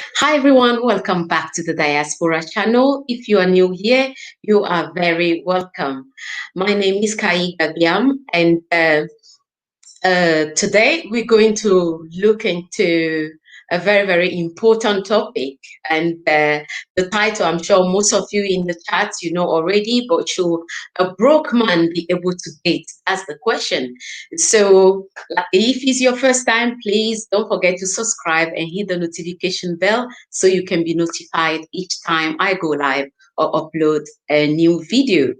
Hi everyone, welcome back to the Diaspora channel. If you are new here, you are very welcome. My name is Kai Gabiam, and today we're going to look into a very important topic. And the title, I'm sure most of you in the chat you know already, but should a broke man be able to date? That's the question. So if it's your first time, please don't forget to subscribe and hit the notification bell so you can be notified each time I go live or upload a new video.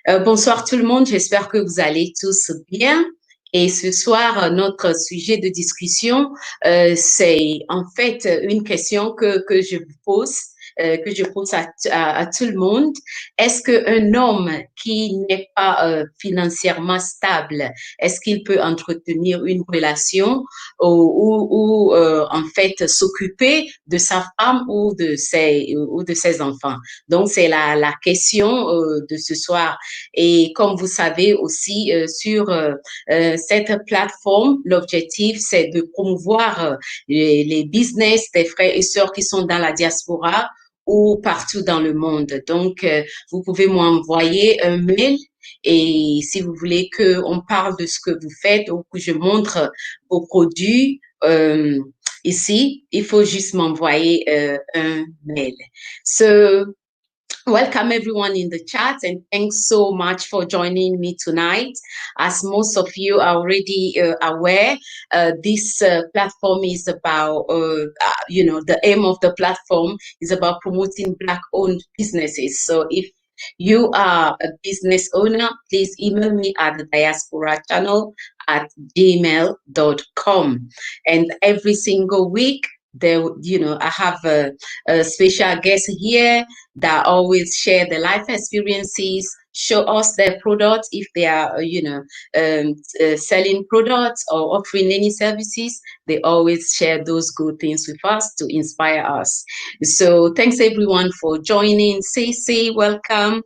Bonsoir tout le monde, j'espère que vous allez tous bien. Et ce soir, notre sujet de discussion, c'est en fait une question que je vous pose, que je pose à tout le monde. Est-ce qu'un homme qui n'est pas financièrement stable, est-ce qu'il peut entretenir une relation ou en fait s'occuper de sa femme ou de ses enfants? Donc, c'est la question de ce soir. Et comme vous savez aussi, sur cette plateforme, l'objectif, c'est de promouvoir les business des frères et sœurs qui sont dans la diaspora ou partout dans le monde. Donc, vous pouvez m'envoyer un mail et si vous voulez qu'on parle de ce que vous faites ou que je montre vos produits, ici, il faut juste m'envoyer un mail. So, welcome everyone in the chat and thanks so much for joining me tonight. As most of you are already aware, this platform is about, the aim of the platform is about promoting Black-owned businesses. So if you are a business owner, please email me at the diasporachannel@gmail.com. And every single week, I have a special guest here that always share their life experiences, show us their products if they are, selling products or offering any services. They always share those good things with us to inspire us. So thanks everyone for joining. Cece, welcome.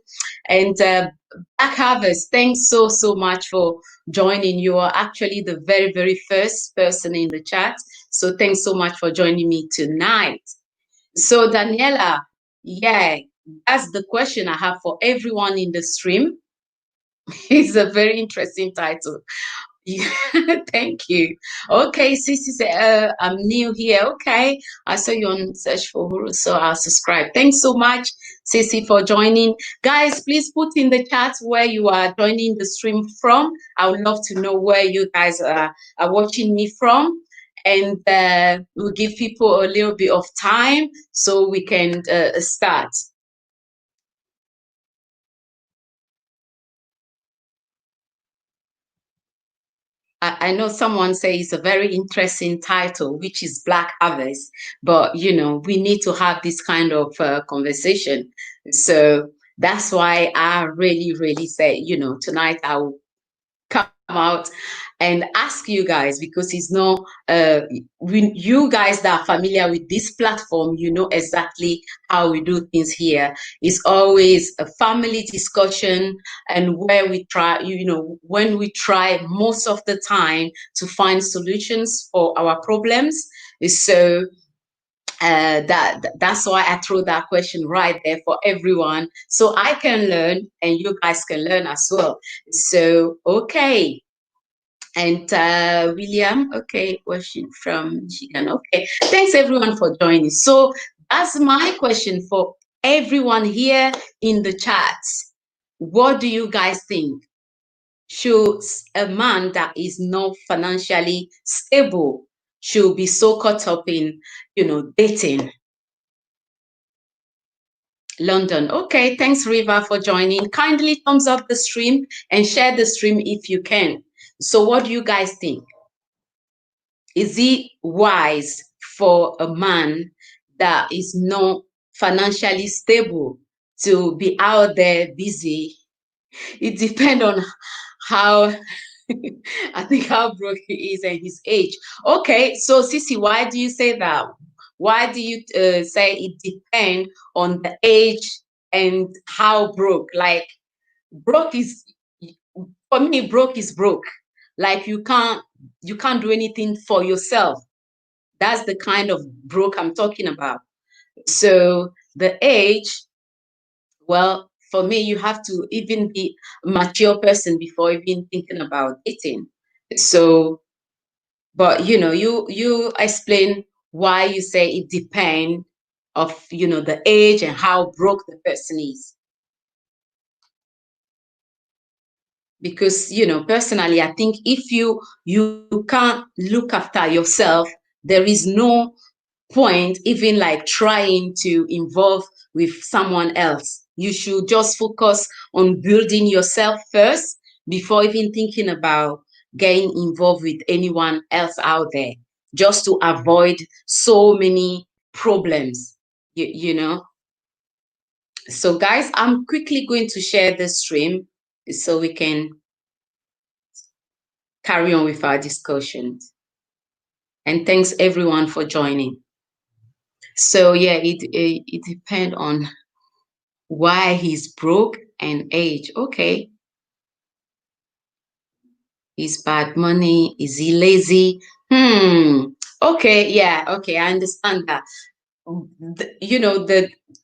And Black Harvest, thanks so much for joining. You are actually the very first person in the chat. So thanks so much for joining me tonight. So Daniela, yeah, that's the question I have for everyone in the stream. It's a very interesting title. Thank you. Okay, Sissy said, I'm new here. Okay, I saw you on Search for Huru, so I'll subscribe. Thanks so much, Sissy, for joining. Guys, please put in the chat where you are joining the stream from. I would love to know where you guys are watching me from. And we'll give people a little bit of time so we can start. I know someone says it's a very interesting title, which is Black Harvest, but we need to have this kind of conversation. So that's why I really say, tonight I'll come out and ask you guys, because it's not you guys that are familiar with this platform, you know exactly how we do things here. It's always a family discussion, and where we try, when we try most of the time to find solutions for our problems. So that's why I threw that question right there for everyone, so I can learn and you guys can learn as well. So okay. And William, okay, question from Michigan. Okay, thanks everyone for joining. So that's my question for everyone here in the chat. What do you guys think? Should a man that is not financially stable should be so caught up in, dating? London. Okay, thanks Riva for joining. Kindly thumbs up the stream and share the stream if you can. So what do you guys think? Is it wise for a man that is not financially stable to be out there busy? It depends on how I think how broke he is and his age. Okay, so Sissy, why do you say that? Why do you say it depends on the age and how broke? Like, broke is, for me, broke is broke. Like you can't do anything for yourself. That's the kind of broke I'm talking about. So the age, well, for me, you have to even be a mature person before even thinking about dating. So, but you explain why you say it depends of the age and how broke the person is. Because personally, I think if you can't look after yourself, there is no point even like trying to involve with someone else. You should just focus on building yourself first before even thinking about getting involved with anyone else out there, just to avoid so many problems. So guys, I'm quickly going to share the stream so we can carry on with our discussions. And thanks everyone for joining. So yeah, it depends on why he's broke and age. Okay. Is bad money? Is he lazy? Okay, yeah, okay, I understand that.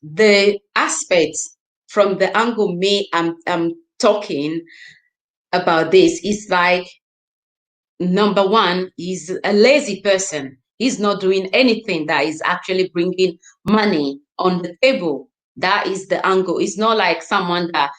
The aspects from the angle me I'm talking about this is like, number one, he's a lazy person. He's not doing anything that is actually bringing money on the table. That is the angle. It's not like someone that,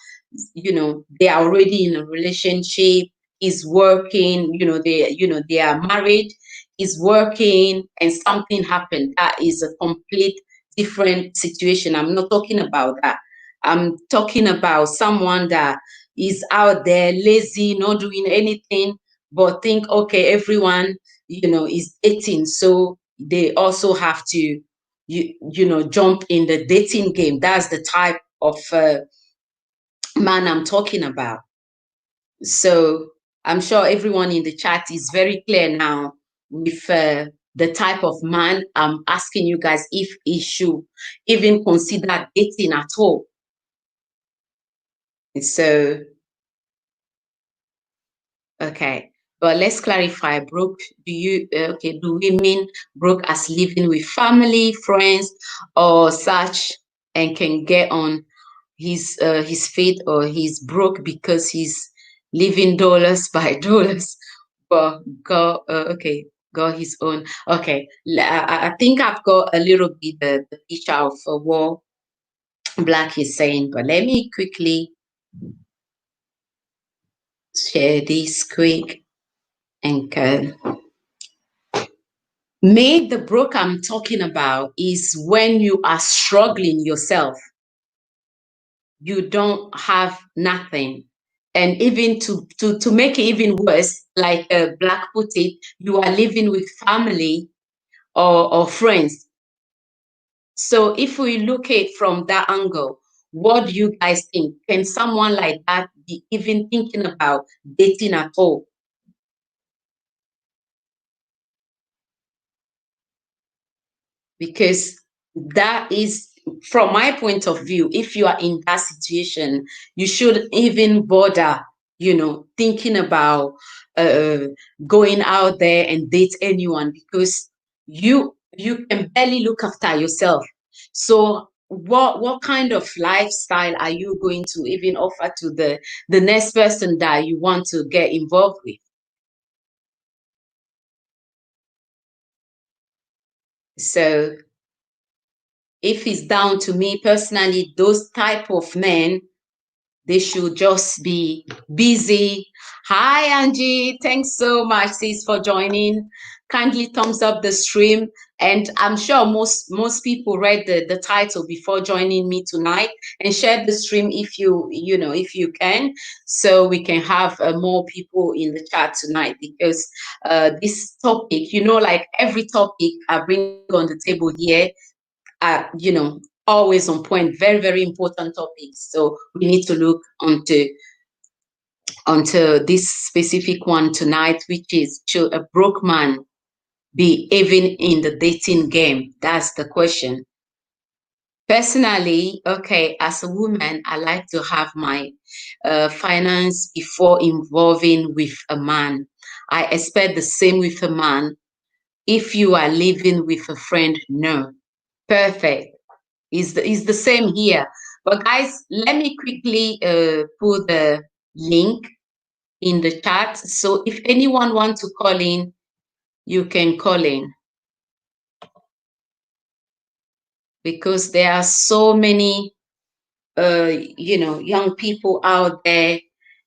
they are already in a relationship, is working, they are married, is working, and something happened. That is a complete different situation. I'm not talking about that. I'm talking about someone that is out there lazy, not doing anything, but think, okay, everyone, is dating, so they also have to, jump in the dating game. That's the type of man I'm talking about. So I'm sure everyone in the chat is very clear now with the type of man I'm asking you guys if he should even consider dating at all. So, okay. But let's clarify, broke, do we mean broke as living with family, friends, or such, and can get on his feet, or he's broke because he's living dollars by dollars, but got his own. Okay, I think I've got a little bit the picture of what Black is saying, but let me quickly share this quick and me, the broke I'm talking about is when you are struggling yourself. You don't have nothing. And even to make it even worse, like Black put it, you are living with family or friends. So if we look at it from that angle, what do you guys think? Can someone like that be even thinking about dating at all? Because that is, from my point of view, if you are in that situation, you should even bother, thinking about uh, going out there and date anyone, because you can barely look after yourself. So what kind of lifestyle are you going to even offer to the next person that you want to get involved with? So if it's down to me personally, those type of men, they should just be busy. Hi, Angie. Thanks so much, sis, for joining. Kindly thumbs up the stream. And I'm sure most people read the title before joining me tonight, and share the stream if you can, so we can have more people in the chat tonight, because this topic, like every topic I bring on the table here, always on point, very, very important topics. So we need to look onto this specific one tonight, which is, should a broke man be even in the dating game? That's the question. Personally, okay, as a woman, I like to have my finance before involving with a man. I expect the same with a man. If you are living with a friend, no. Perfect. Is the same here. But guys, let me quickly put the link in the chat. So if anyone wants to call in, you can call in. Because there are so many young people out there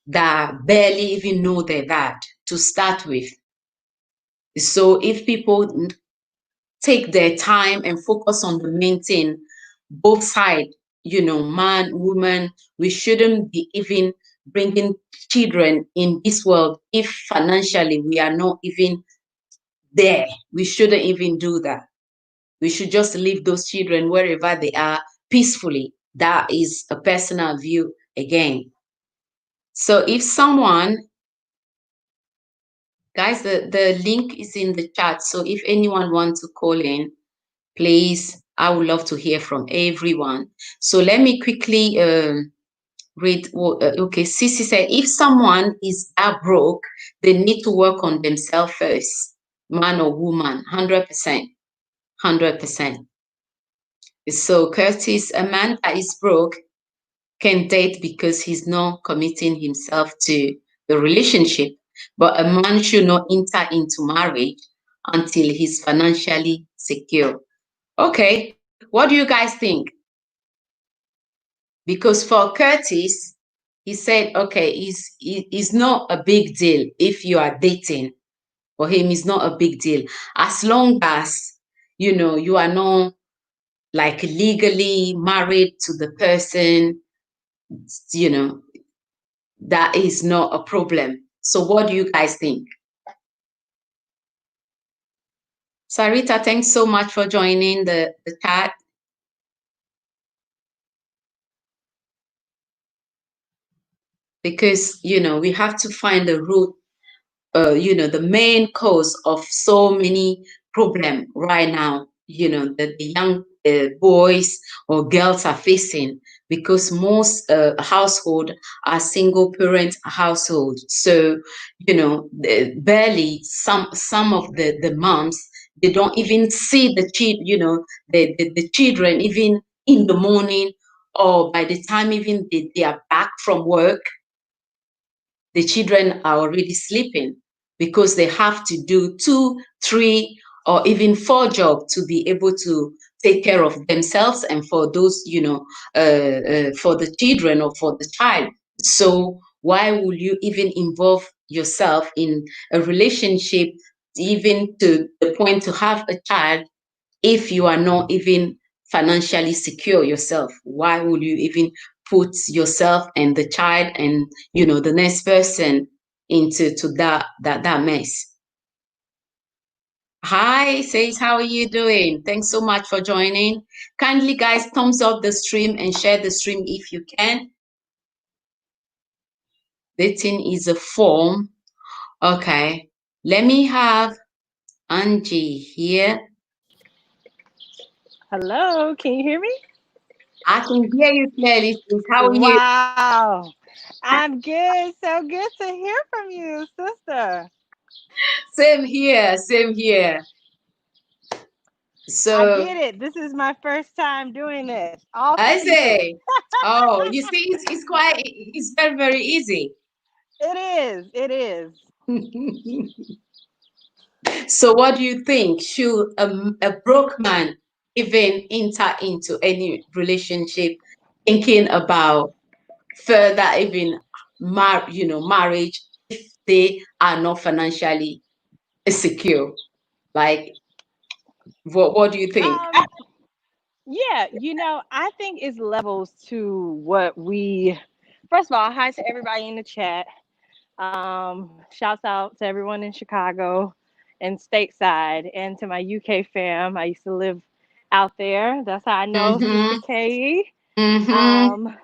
that barely even know their dad to start with. So if people take their time and focus on the main thing, both sides, man, woman, we shouldn't be even bringing children in this world if financially we are not even there. We shouldn't even do that. We should just leave those children wherever they are peacefully. That is a personal view again. So if someone, guys, the link is in the chat. So if anyone wants to call in, please, I would love to hear from everyone. So let me quickly read. Okay, Sissy said, if someone is that broke, they need to work on themselves first, man or woman, 100%, 100%. So Curtis, a man that is broke can date because he's not committing himself to the relationship. But a man should not enter into marriage until he's financially secure. Okay, what do you guys think? Because for Curtis, he said, okay, it's not a big deal if you are dating. For him, it's not a big deal. As long as, you are not like legally married to the person, you know, that is not a problem. So what do you guys think? Sarita, thanks so much for joining the chat. Because, we have to find the root, the main cause of so many problem right now, that the young boys or girls are facing, because most household are single parent household. So, barely some of the moms, they don't even see the children even in the morning, or by the time even they are back from work, the children are already sleeping, because they have to do 2, 3, or even 4 jobs to be able to take care of themselves and for those, for the children or for the child. So why would you even involve yourself in a relationship, even to the point to have a child, if you are not even financially secure yourself? Why would you even put yourself and the child and the next person into that mess? Hi, says, how are you doing? Thanks so much for joining. Kindly, guys, thumbs up the stream and share the stream if you can. Dating is a form. Okay, let me have Angie here. Hello, can you hear me? I can hear you clearly. Sis. How are you? Wow. I'm good. So good to hear from you, sister. Same here, same here. I So get it. This is my first time doing it. All I you. say, oh, you see, it's very, very easy. It is. It is. So what do you think? Should a broke man even enter into any relationship thinking about further even marriage, if they are not financially secure? Like, what do you think? Um, yeah, I think it's levels to what we first of all, hi to everybody in the chat. Shouts out to everyone in Chicago and stateside and to my UK fam. I used to live out there. That's how I know Sister Mm-hmm. K. Mm-hmm. Um,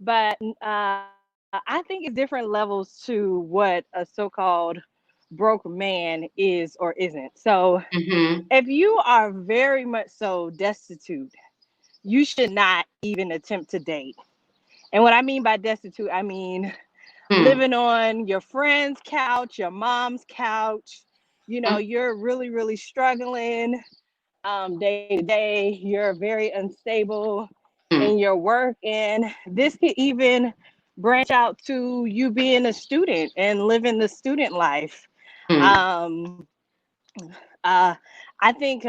but I think it's different levels to what a so-called broke man is or isn't. So Mm-hmm. if you are very much so destitute, you should not even attempt to date. And what I mean by destitute, I mean Hmm. living on your friend's couch, your mom's couch, you're really, really struggling day to day. You're very unstable in mm, your work. And this could even branch out to you being a student and living the student life. mm, Um, uh, I think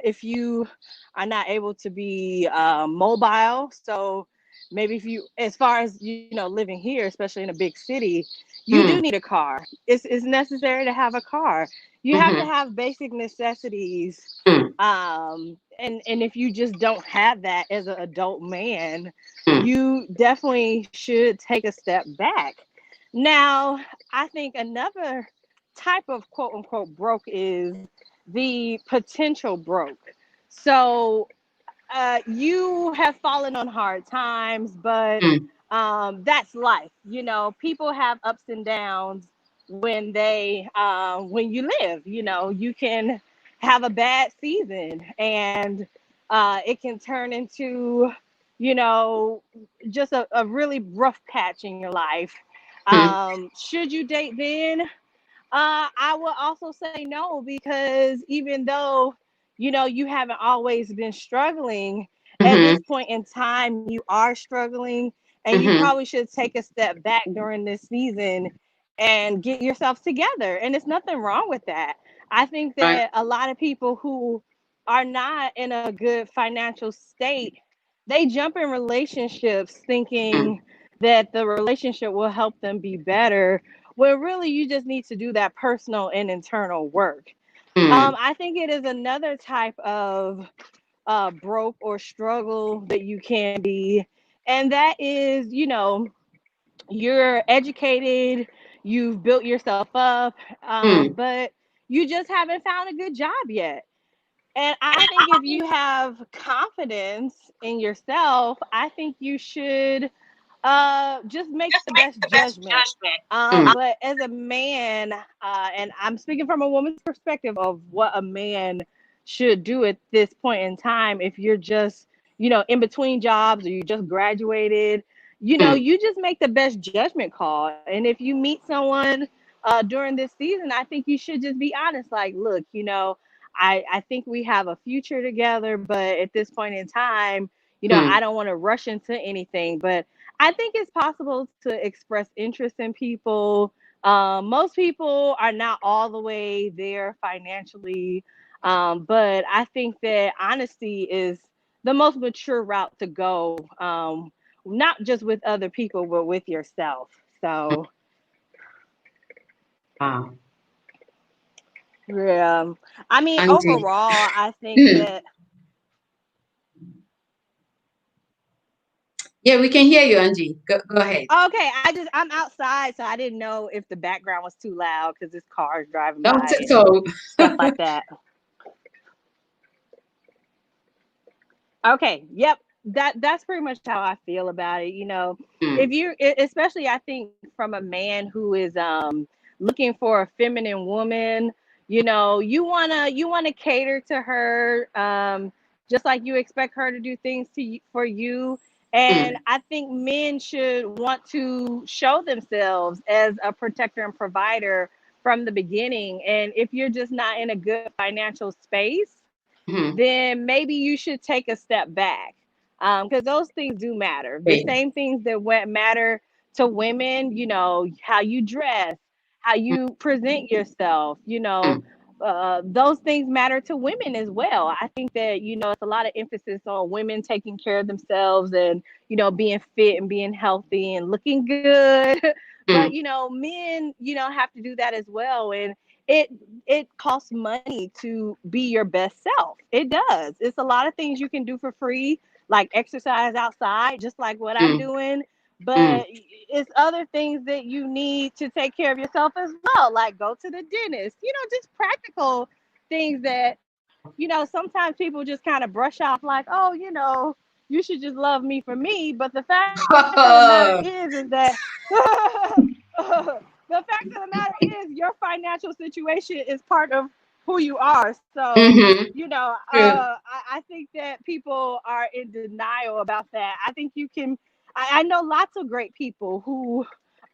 if you are not able to be mobile, so maybe if you, as far as living here, especially in a big city, you do mm, need a car. It's necessary to have a car. You have to mhm, have basic necessities, mm, and if you just don't have that as an adult man, mm, you definitely should take a step back. Now, I think another type of quote unquote broke is the potential broke. So you have fallen on hard times, but mm, that's life. People have ups and downs when you live. You can have a bad season, and it can turn into, you know, just a really rough patch in your life. mm, Should you date then? I will also say no, because even though you haven't always been struggling, at this mhm, point in time you are struggling, and you mhm, probably should take a step back during this season and get yourself together. And there's nothing wrong with that. I think right. that a lot of people who are not in a good financial state, they jump in relationships Mm, thinking that the relationship will help them be better, where really you just need to do that personal and internal work. mm, I think it is another type of broke or struggle that you can be, and that is, you're educated, you've built yourself up, mm, but you just haven't found a good job yet. And I think if you have confidence in yourself, I think you should just make the best judgment. mm, But as a man, and I'm speaking from a woman's perspective of what a man should do at this point in time, if you're just, in between jobs, or you just graduated, mm, you just make the best judgment call. And if you meet someone during this season, I think you should just be honest. Like, look, I think we have a future together, but at this point in time, I mm, don't want to rush into anything. But I think it's possible to express interest in people. Most people are not all the way there financially, but I think that honesty is the most mature route to go, not just with other people, but with yourself. So, wow. yeah. I mean, Angie. overall, I think Mm. that. Yeah, we can hear you, Angie. Go ahead. Okay, I'm outside, so I didn't know if the background was too loud because this car is driving Not by at and all. stuff like that. Okay, yep. That's pretty much how I feel about it. If Mm, especially I think from a man who is looking for a feminine woman, you wanna cater to her, just like you expect her to do things for you. And mm, I think men should want to show themselves as a protector and provider from the beginning. And if you're just not in a good financial space, mhm. then maybe you should take a step back, because those things do matter. The Yeah. same things that matter to women, how you dress, how Mm, you present yourself, mm, those things matter to women as well. I think that, it's a lot of emphasis on women taking care of themselves and, being fit and being healthy and looking good. But, mm. men, have to do that as well. And it it costs money to be your best self. It does. It's a lot of things you can do for free, like exercise outside, just like what I'm Mm, doing. mm. But it's other things that you need to take care of yourself as well, like go to the dentist, just practical things that, sometimes people just kind of brush off like, oh, you should just love me for me. But the fact of the matter is that the fact of the matter is your financial situation is part of who you are. So, Mhm. True. I think that people are in denial about that. I think you can, I know lots of great people who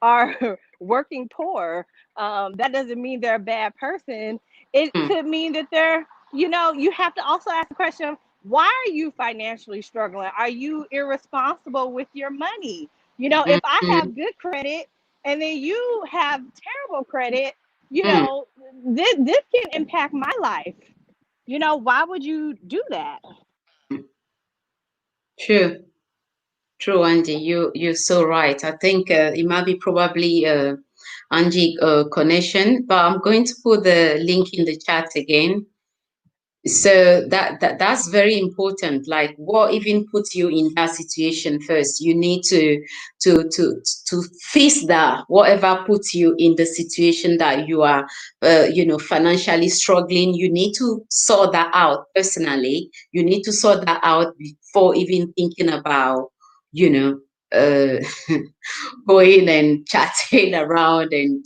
are working poor. That doesn't mean they're a bad person. It Mm, could mean that they're, you have to also ask the question, why are you financially struggling? Are you irresponsible with your money? If I mm, have good credit and then you have terrible credit, mm. this can impact my life. Why would you do that? True. True, Angie. You're so right. I think it might be probably Angie connection, but I'm going to put the link in the chat again. So that's very important. Like, what even puts you in that situation first? You need to face that whatever puts you in the situation that you are financially struggling. You need to sort that out personally. You need to sort that out before even thinking about you know uh going and chatting around and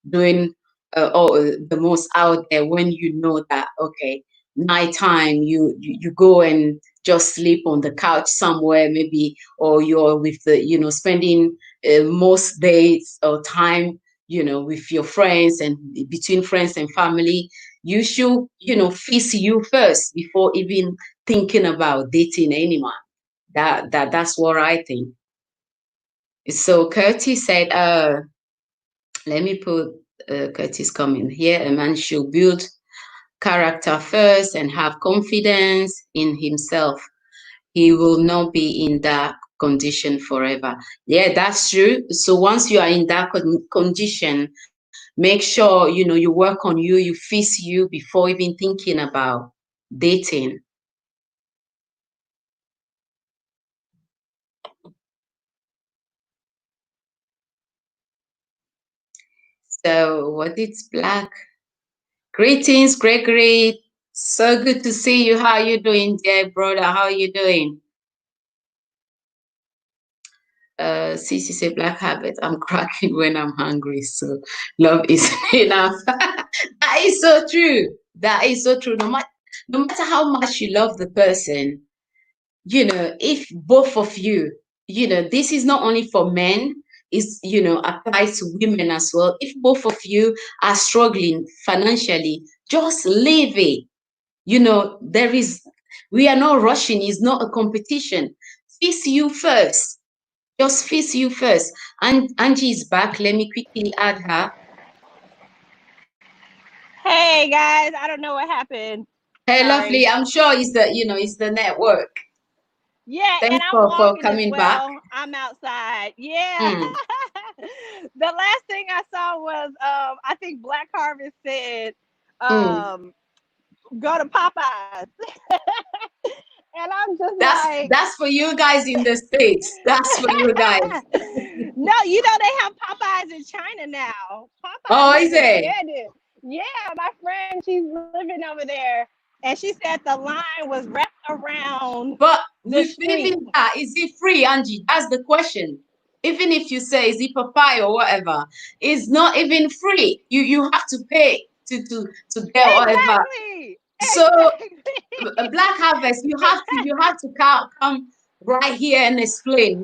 doing all the most out there, when you know that, okay, nighttime, you go and just sleep on the couch somewhere, maybe, or you're with the spending most days or time with your friends and between friends and family. You should face you first before even thinking about dating anyone. That's what I think. So Curtis said, let me put Curtis comment here. A man should build character first and have confidence in himself. He will not be in that condition forever. Yeah, that's true. So once you are in that condition, make sure you work on you, you fix you before even thinking about dating. So what is black? Greetings, Gregory. So good to see you. How you doing, dear brother? How you doing? Cece say black habit. I'm cracking when I'm hungry. So love is enough. That is so true. That is so true. No matter how much you love the person, if both of you, this is not only for men, it's applies to women as well. If both of you are struggling financially, just leave it. There is, we are not rushing, it's not a competition. Face you first. Just face you first. And Angie is back. Let me quickly add her. Hey guys, I don't know what happened. Hey, Sorry. lovely. I'm sure it's the network. Yeah, and Thanks I'm for walking as coming back. well. I'm outside. Yeah. Mm, The last thing I saw was I think Black Harvest said mm. um go to Popeyes. And I'm just That's like, that's for you guys in the States. That's for you guys. no, they have Popeyes in China now. Popeyes Oh, has is it? expanded. Yeah, my friend, she's living over there, and she said the line was wrapped around But the with street. even that, is it free, Angie? That's the question. Even if you say is it papaya or whatever, it's not even free. You have to pay to get whatever. Exactly. So Exactly. a black harvest, you have to come right here and explain.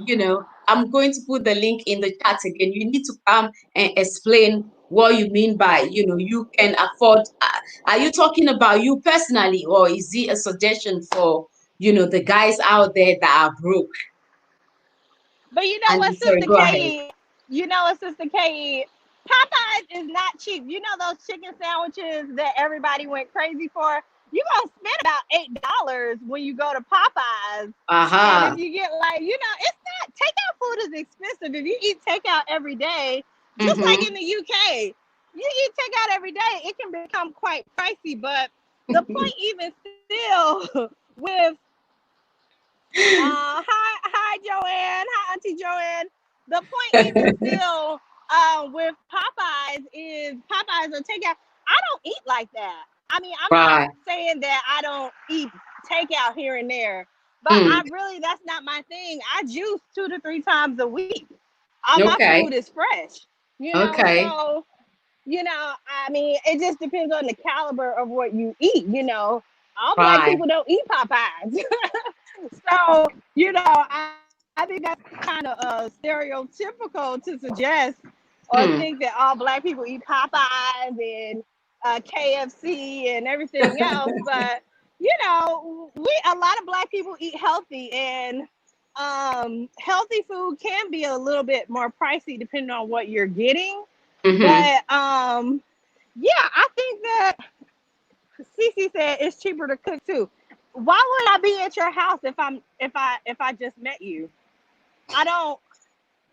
I'm going to put the link in the chat again. You need to come and explain what you mean by you can afford. Are you talking about you personally, or is it a suggestion for the guys out there that are broke? But you know And what, sorry, Sister go ahead. K? Sister K? Popeyes is not cheap. You know those chicken sandwiches that everybody went crazy for? You gonna spend about $8 when you go to Popeyes. And if Aha. you get like, it's not takeout food is expensive. If you eat takeout every day, just like Mm-hmm. in the UK, you eat takeout every day, it can become quite pricey. But the point even still with hi Joanne. Hi Auntie Joanne. The point even still with Popeyes is Popeyes or takeout. I don't eat like that. I mean, I'm not Right. saying that I don't eat takeout here and there, but Mm. I really that's not my thing. I juice 2 to 3 times a week. All my food Okay. is fresh. Okay. So I mean, it just depends on the caliber of what you eat. All black Right. people don't eat Popeyes. So, I think that's kind of stereotypical to suggest or Mm. think that all black people eat Popeyes and KFC and everything else, but you know, a lot of Black people eat healthy, and healthy food can be a little bit more pricey depending on what you're getting. Mm-hmm. But yeah, I think that Cece said it's cheaper to cook too. Why would I be at your house if I just met you? I don't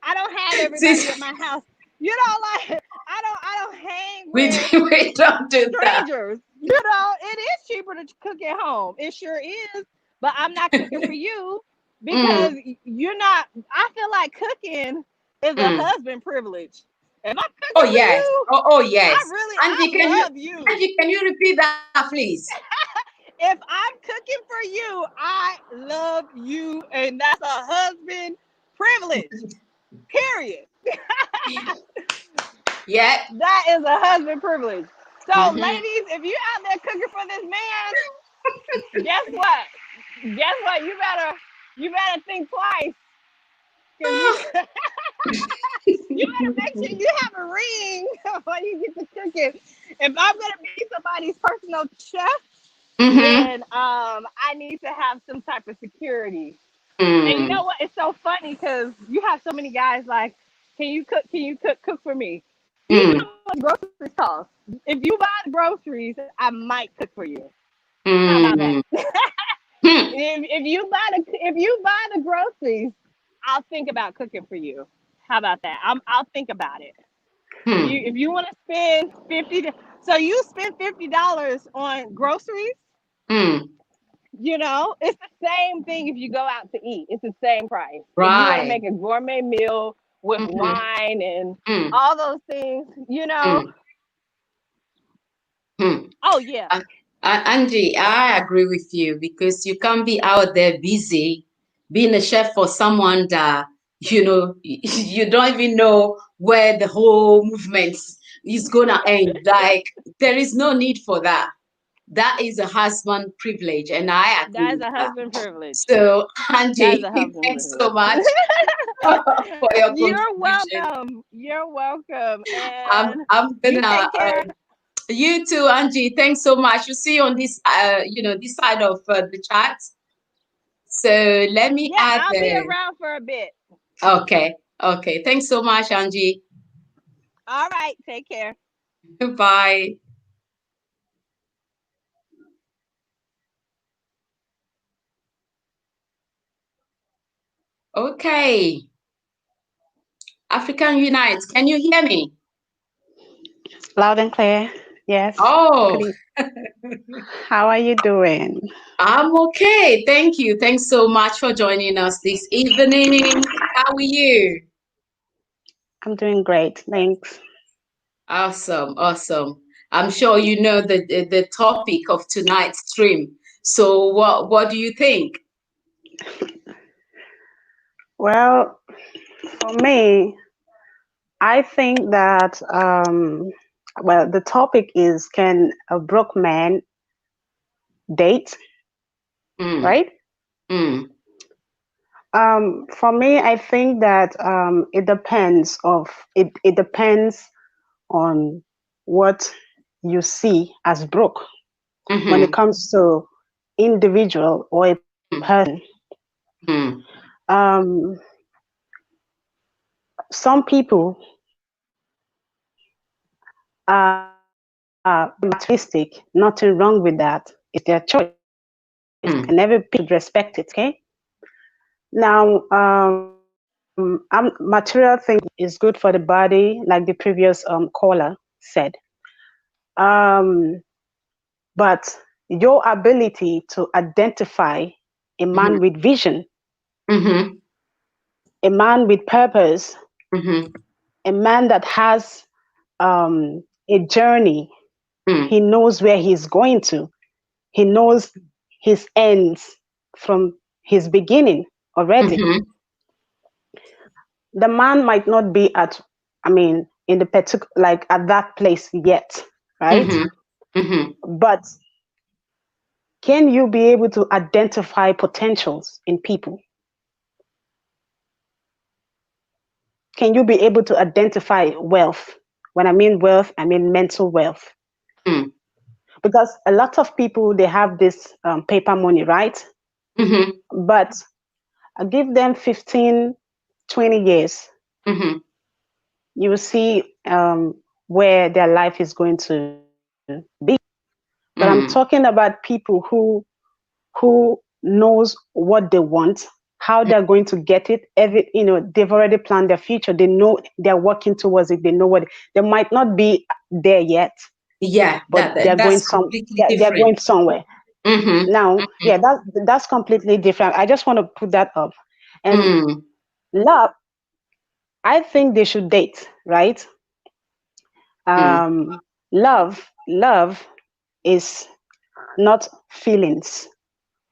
I don't have everybody at Sis, my house. You know, like I don't hang we with we don't do that. strangers. You know, it is cheaper to cook at home. It sure is. But I'm not cooking for you because Mm, you're not. I feel like cooking is a mm. husband privilege. If I'm Oh cooking for yes. you, Oh yes. I love you. Angie, can you repeat that, please? If I'm cooking for you, I love you, and that's a husband privilege. Period. Yeah. That is a husband privilege. So, Mm-hmm. ladies, if you out there cooking for this man, guess what? Guess what? You better think twice because you better make sure you have a ring when you get to cooking. If I'm gonna be somebody's personal chef, Mm-hmm. then I need to have some type of security. And you Mm. know what? It's so funny because you have so many guys like, "Can you cook? Can you cook for me?" Do you know Mm. how much groceries cost? If you buy the groceries, I might cook for you. How about that? Mm. Hmm. If you buy the groceries, I'll think about cooking for you. How about that? I'll think about it. Hmm. If you want to spend so you spend $50 on groceries. Mm. You know, it's the same thing if you go out to eat. It's the same price. If you want to Right. make a gourmet meal with Mm-hmm. wine and Mm. all those things, you know. Mm. Mm. Oh yeah, Angie, I agree with you because you can't be out there busy being a chef for someone that you don't even know where the whole movement is gonna end. Like there is no need for that. That is a husband privilege, and I agree that is with a that. husband privilege. So, That is Angie, a husband thanks privilege. so much for your You're contribution. welcome. You're welcome. I'm And I'm you gonna take care. you too, Angie. Thanks so much. You see you on this this side of the chat. So let me Yeah, add I'll be the around for a bit. okay. Okay. Thanks so much, Angie. All right, take care. Bye. Okay. African Unite. Can you hear me? Loud and clear. Yes. Oh, Good evening. How are you doing? I'm okay. Thank you. Thanks so much for joining us this evening. How are you? I'm doing great. Thanks. Awesome. Awesome. I'm sure you know the topic of tonight's stream. So what do you think? Well, for me, I think that, well, the topic is, can a broke man date, Mm, right? mm, For me, I think that it depends on what you see as broke when it mm-hmm, comes to individual or a mm, person. mm, Um, some people are materialistic. Nothing wrong with that. It's their choice, mm, and every people should respect it. Okay. Now, material thing is good for the body, like the previous caller said. Um, but your ability to identify a mm-hmm, man with vision, mm-hmm, a man with purpose, mm-hmm, a man that has a journey. mm, He knows where he's going to. He knows his ends from his beginning already. mm-hmm, The man might not be in the particular, like at that place yet, right? mm-hmm, mm-hmm, But can you be able to identify potentials in people? Can you be able to identify wealth? When I mean wealth, I mean mental wealth. Mm. Because a lot of people, they have this paper money, right? Mm-hmm. But I give them 15, 20 years, Mm-hmm. you will see where their life is going to be. But I'm talking Mm. about people who knows what they want, how they're going to get it. They've already planned their future. They know they're working towards it. They know what they might not be there yet, Yeah, but that's completely they're different. going somewhere. Mm-hmm. Now, yeah, that's completely different. I just want to put that up. And Mm. love, I think they should date, right? Mm. Love is not feelings,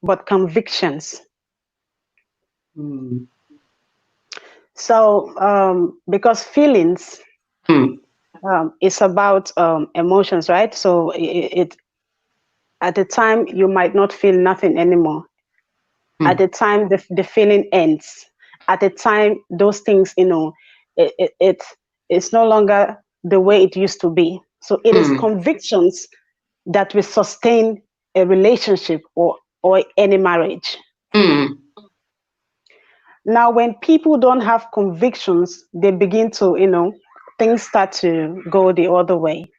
but convictions. Mm. So, because feelings Mm. is about emotions, right? So, it at the time you might not feel nothing anymore. At Mm. the time the feeling ends. At the time those things, it's no longer the way it used to be. So, it is Mm. convictions that will sustain a relationship or any marriage. Mm. Now, when people don't have convictions, they begin to, things start to go the other way.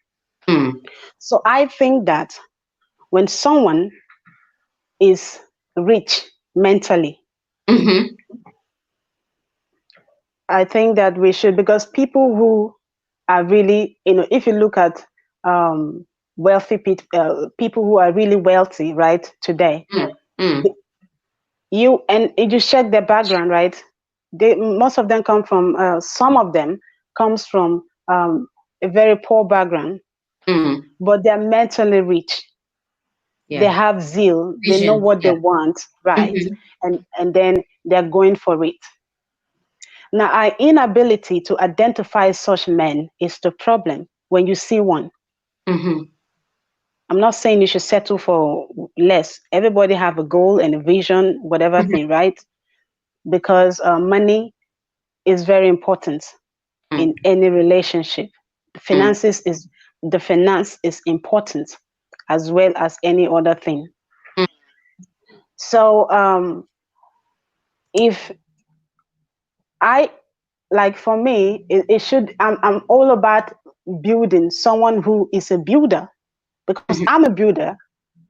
Mm. So I think that when someone is rich mentally, Mm-hmm. I think that we should, because people who are really, if you look at wealthy people who are really wealthy, right, today, Mm. Mm. you check their background, right? Most of them come from, some of them comes from a very poor background, Mm. but they're mentally rich. They Yeah. have zeal. They know Vision. what they Yeah. want, right? Mm-hmm. And then they're going for it. Now, our inability to identify such men is the problem when you see one. Mm-hmm. I'm not saying you should settle for less. Everybody have a goal and a vision, whatever Mm-hmm. thing, right? Because money is very important in Mm. any relationship. Mm. The finance is important as well as any other thing. Mm. So if I like for me, it should I'm all about building someone who is a builder because Mm-hmm. I'm a builder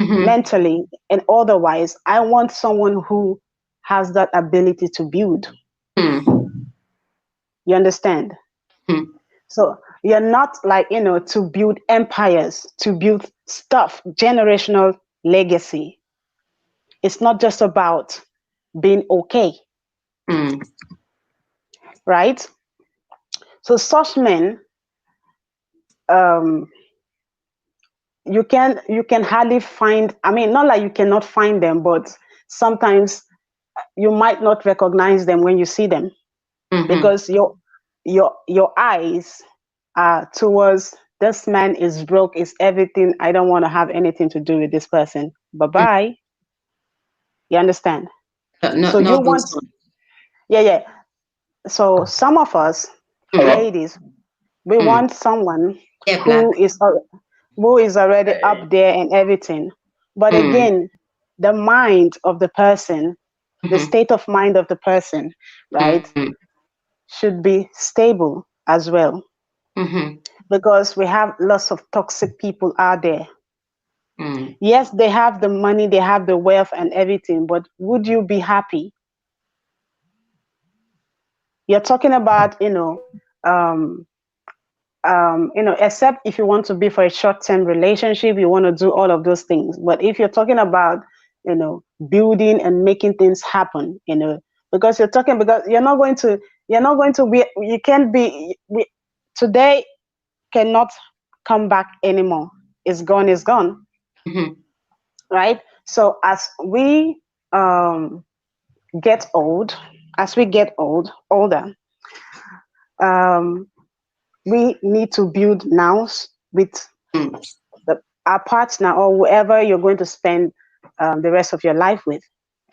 Mm-hmm. mentally and otherwise. I want someone who has that ability to build. Mm. You understand? Mm. So you're not like, to build empires, to build stuff, generational legacy. It's not just about being okay, Mm. right? So such men, um, you can hardly find. I mean, not like you cannot find them, but sometimes you might not recognize them when you see them Mm-hmm. because your eyes are towards this man is broke, is everything. I don't want to have anything to do with this person. Bye Mm. bye. You understand? So Not you not want, those ones. yeah, yeah. So some of us Mm. ladies, we Mm. want someone Yeah, black. who is who is already up there and everything. But Mm. again, the mind of the person, the Mm-hmm. state of mind of the person, right, Mm. should be stable as well. Mm-hmm. Because we have lots of toxic people out there. Mm. Yes, they have the money, they have the wealth and everything, but would you be happy? You're talking about, um, except if you want to be for a short-term relationship, you want to do all of those things. But if you're talking about, building and making things happen, because you're not going to be, you can't be, today cannot come back anymore. It's gone, Mm-hmm. right? So as we um, get old, older, um, we need to build now with Mm. our partner or whoever you're going to spend the rest of your life with,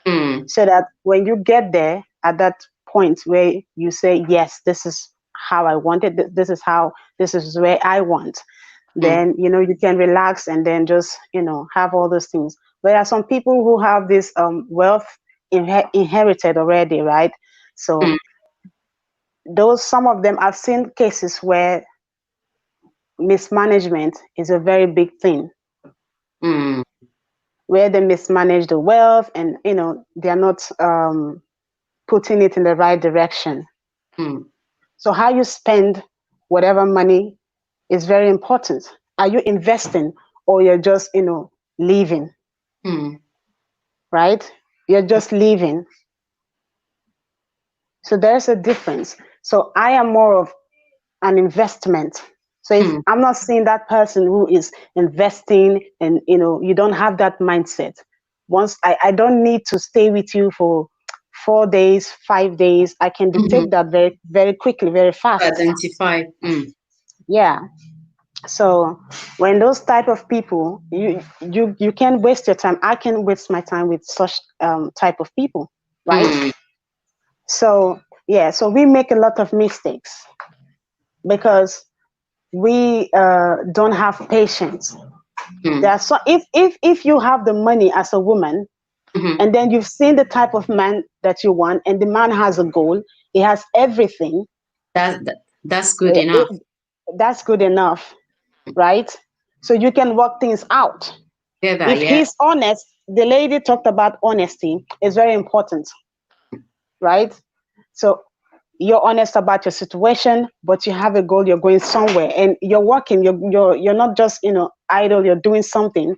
Mm. so that when you get there at that point where you say, yes, this is how I want it, this is where I want, mm, then you can relax and then just have all those things. There are some people who have this wealth inherited already, right? So mm, those, some of them, I've seen cases where mismanagement is a very big thing, mm, where they mismanage the wealth, and they're not putting it in the right direction. mm, So how you spend whatever money is very important. Are you investing, or you're just living, mm, right? You're just living. So there's a difference. So I am more of an investment. So if mm. I'm not seeing that person who is investing, and you don't have that mindset, once I don't need to stay with you for 4 days, 5 days. I can Mhm. detect that very, very quickly, very fast. Identify. Yeah. So when those type of people, you can waste your time. I can waste my time with such type of people, right? Mm, So yeah, so we make a lot of mistakes because we don't have patience. There mm, are so, if you have the money as a woman, mhm. and then you've seen the type of man that you want, and the man has a goal, he has everything, That's good eh, enough. it, that's good enough, right? So you can work things out. Together, If yeah. he's honest, the lady talked about honesty is very important, right? So you're honest about your situation, but you have a goal, you're going somewhere, and you're working, you're not just idle, you're doing something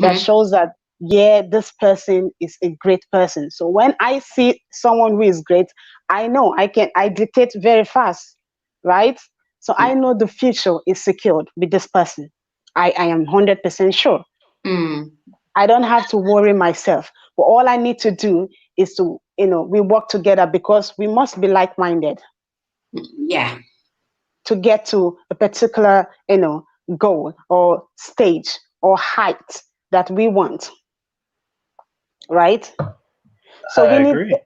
that Mm-hmm. shows that, yeah, this person is a great person. So when I see someone who is great, I know I dictate very fast, right? So I know the future is secured with this person. I am 100% sure. Mm, I don't have to worry myself. But all I need to do is to, we work together, because we must be like-minded yeah. to get to a particular, goal or stage or height that we want, right? So I we need agree.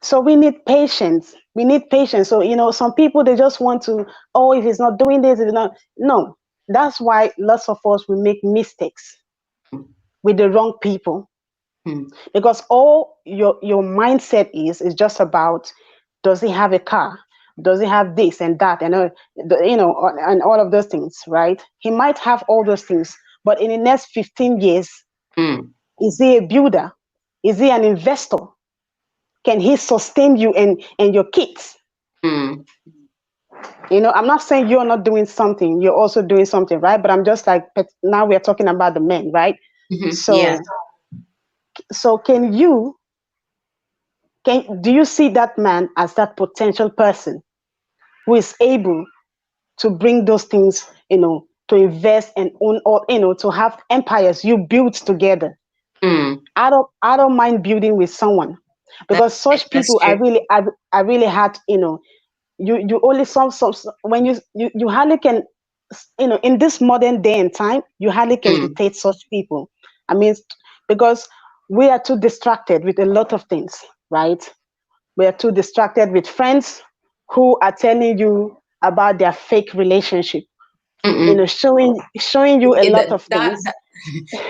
so we need patience. We need patience. So some people, they just want to, oh, if it's not doing this, if it's not, no. That's why lots of us will make mistakes with the wrong people, Mm, because all your mindset is just about, does he have a car, does he have this and that, and and all of those things, right? He might have all those things, but in the next 15 years, mm, is he a builder? Is he an investor? Can he sustain you and your kids? mm, I'm not saying you're not doing something, you're also doing something, right? But I'm just like, but now we're talking about the men, right? mhm. Yeah. So can do you see that man as that potential person who is able to bring those things, to invest and own, or to have empires you build together? Mm, I don't mind building with someone, because such that's people true. are really hard. You only some when you hardly can, in this modern day and time, you hardly can Mm, dictate such people. I mean, because we are too distracted with a lot of things, right? We are too distracted with friends who are telling you about their fake relationship, mm-mm. showing you a Okay, lot of things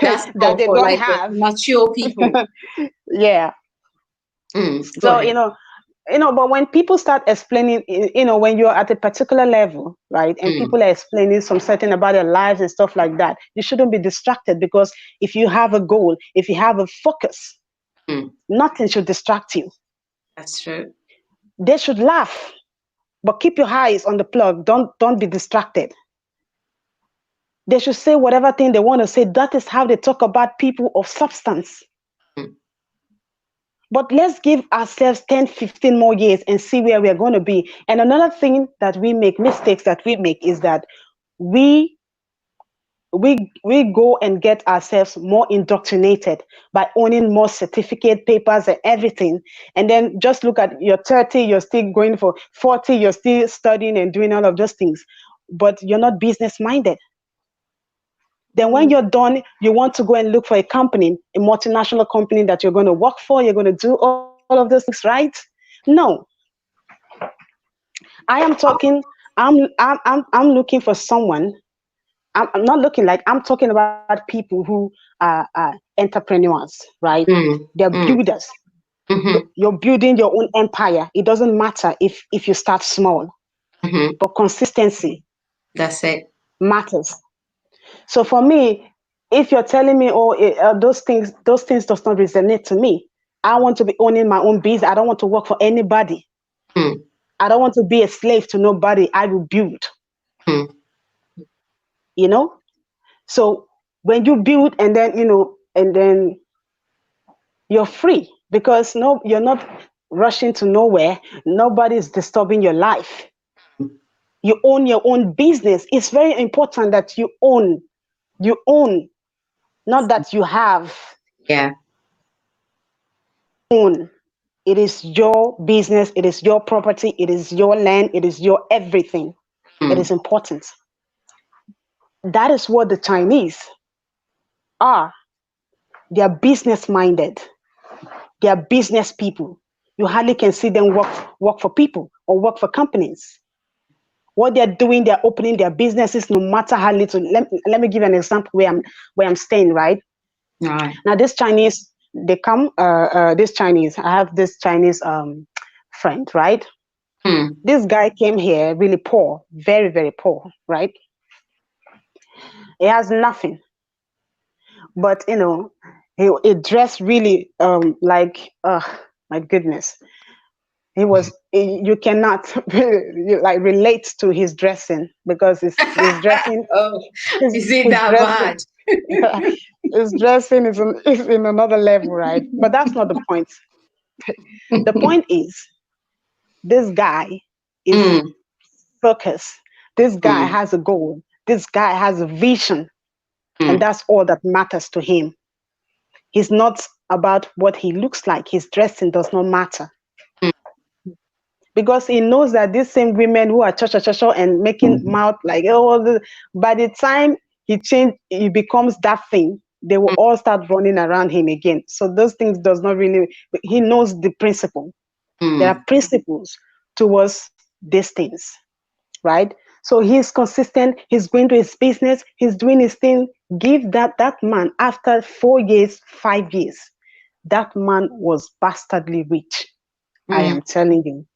that's that they for don't like have. mature people. Yeah. Go So ahead. but when people start explaining, when you're at a particular level, right, and Mm, people are explaining some certain about their lives and stuff like that, you shouldn't be distracted, because if you have a goal, if you have a focus, mm, nothing should distract you. that's true. They should laugh, but keep your eyes on the plug. Don't be distracted. They should say whatever thing they want to say. That is how they talk about people of substance. Mm, But let's give ourselves 10, 15 more years and see where we're going to be. And another thing that we make, mistakes that we make, is that we we go and get ourselves more indoctrinated by owning more certificate papers and everything. And then just look at, you're 30, you're still going for 40, you're still studying and doing all of those things, but you're not business minded. Then when you're done, you want to go and look for a company, a multinational company that you're going to work for, you're going to do all of those things, right? No, I am talking, I'm looking for someone I'm not looking like, I'm talking about people who are entrepreneurs, right? They're mm, builders. mm-hmm, You're building your own empire. It doesn't matter if you start small, mm-hmm. but consistency That's it. matters. So for me, if you're telling me, oh, those things does not resonate to me. I want to be owning my own business. I don't want to work for anybody. Mm, I don't want to be a slave to nobody. I will build, mm, you know? So when you build, and then, and then you're free, because no, you're not rushing to nowhere. Nobody's disturbing your life. You own your own business. It's very important that you own. You own, not that you have. yeah. Own. It is your business. It is your property. It is your land. It is your everything. It Mm, is important. That is what the Chinese are. They are business minded. They are business people. You hardly can see them work for people or work for companies. What they're doing, they're opening their businesses no matter how little. Let me give you an example where I'm staying, right? all right. Now this Chinese, they come, this Chinese, I have this Chinese friend, right? Mm, This guy came here really poor, very, very poor, right? He has nothing, but he dressed really like, my goodness. You cannot like relate to his dressing, because his dressing oh, his, is it his that dressing bad? his dressing is in another level, right? But that's not the point. The point is, this guy is Mm, focused. This guy mm, has a goal. This guy has a vision, and mm, that's all that matters to him. He's not about what he looks like. His dressing does not matter, mm, because he knows that these same women who are cha and making mouth like, oh, by the time he becomes that thing, they will mm, all start running around him again. So those things does not really. He knows the principle. There mm, are principles towards these things, right? So he's consistent. He's going to his business. He's doing his thing. Give that man, after 4 years, 5 years, that man was bastardly rich. I mm. am telling you.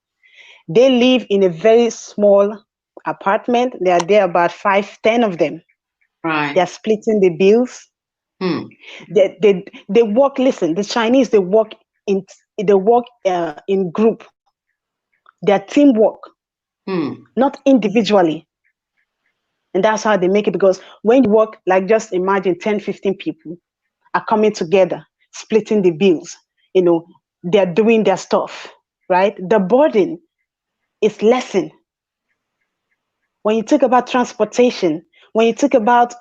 They live in a very small apartment. They are there about 5, 10 of them. They Right. are splitting the bills. Mm, They work. Listen, the Chinese, they work in group. They are teamwork, mm, not individually. And that's how they make it, because when you work, like, just imagine 10, 15 people are coming together, splitting the bills. They're doing their stuff, right? The burden is lessened. When you talk about transportation, when you talk about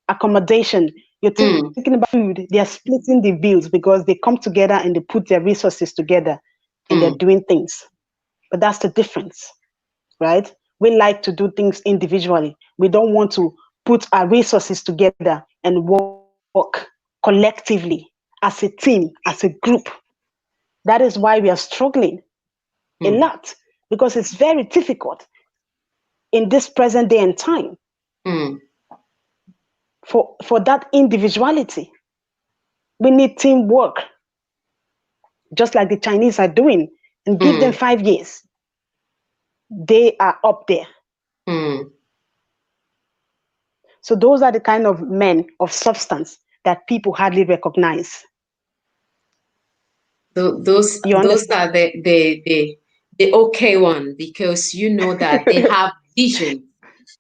accommodation, you're talking mm, about food, they are splitting the bills, because they come together and they put their resources together, and they're mm, doing things. But that's the difference, right? We like to do things individually. We don't want to put our resources together and work collectively, as a team, as a group. That is why we are struggling a mm, lot, because it's very difficult in this present day and time mm, for that individuality. We need teamwork, just like the Chinese are doing, and give them mm, 5 years. They are up there. mm. So those are the kind of men of substance that people hardly recognize. You Those understand? are the okay one, because you know that they have vision.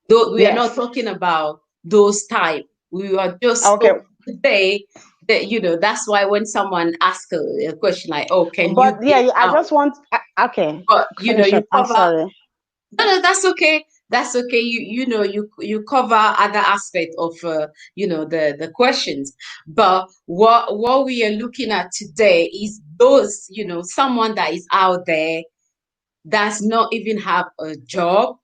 Though we are not Yes. talking about those type. We are just Okay. talking today that, that's why when someone asks a question like, oh, can But you yeah, give yeah, I out? just want. Okay. But Finish you up. I'm cover. sorry. No, that's okay. That's okay. You cover other aspect of the questions. But what we are looking at today is those, someone that is out there, does not even have a job,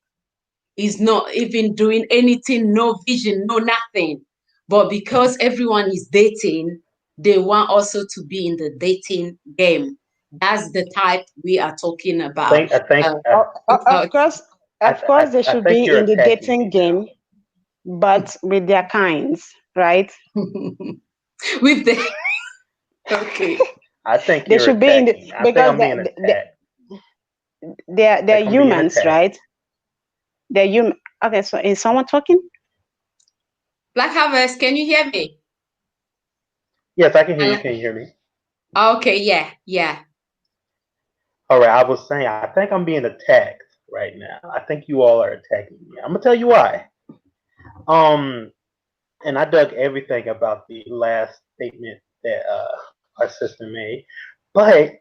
is not even doing anything, no vision, no nothing. But because everyone is dating, they want also to be in the dating game. That's the type we are talking about. I think Uh, Of about course, I, of course, they I should think be you're in the attaching. dating game. but with their kinds, right? With the okay. I think They you're should be in the, attacking. I think because I'm being attacked. I they're think I'm being humans, attacked. right? They're human. Okay, so is someone talking? Black Harvest, can you hear me? Yes, I can hear you. Uh, Can you hear me? okay, yeah, yeah. All right. I was saying, I think I'm being attacked right now. I think you all are attacking me. I'm gonna tell you why. Um, and I dug everything about the last statement that our sister made, but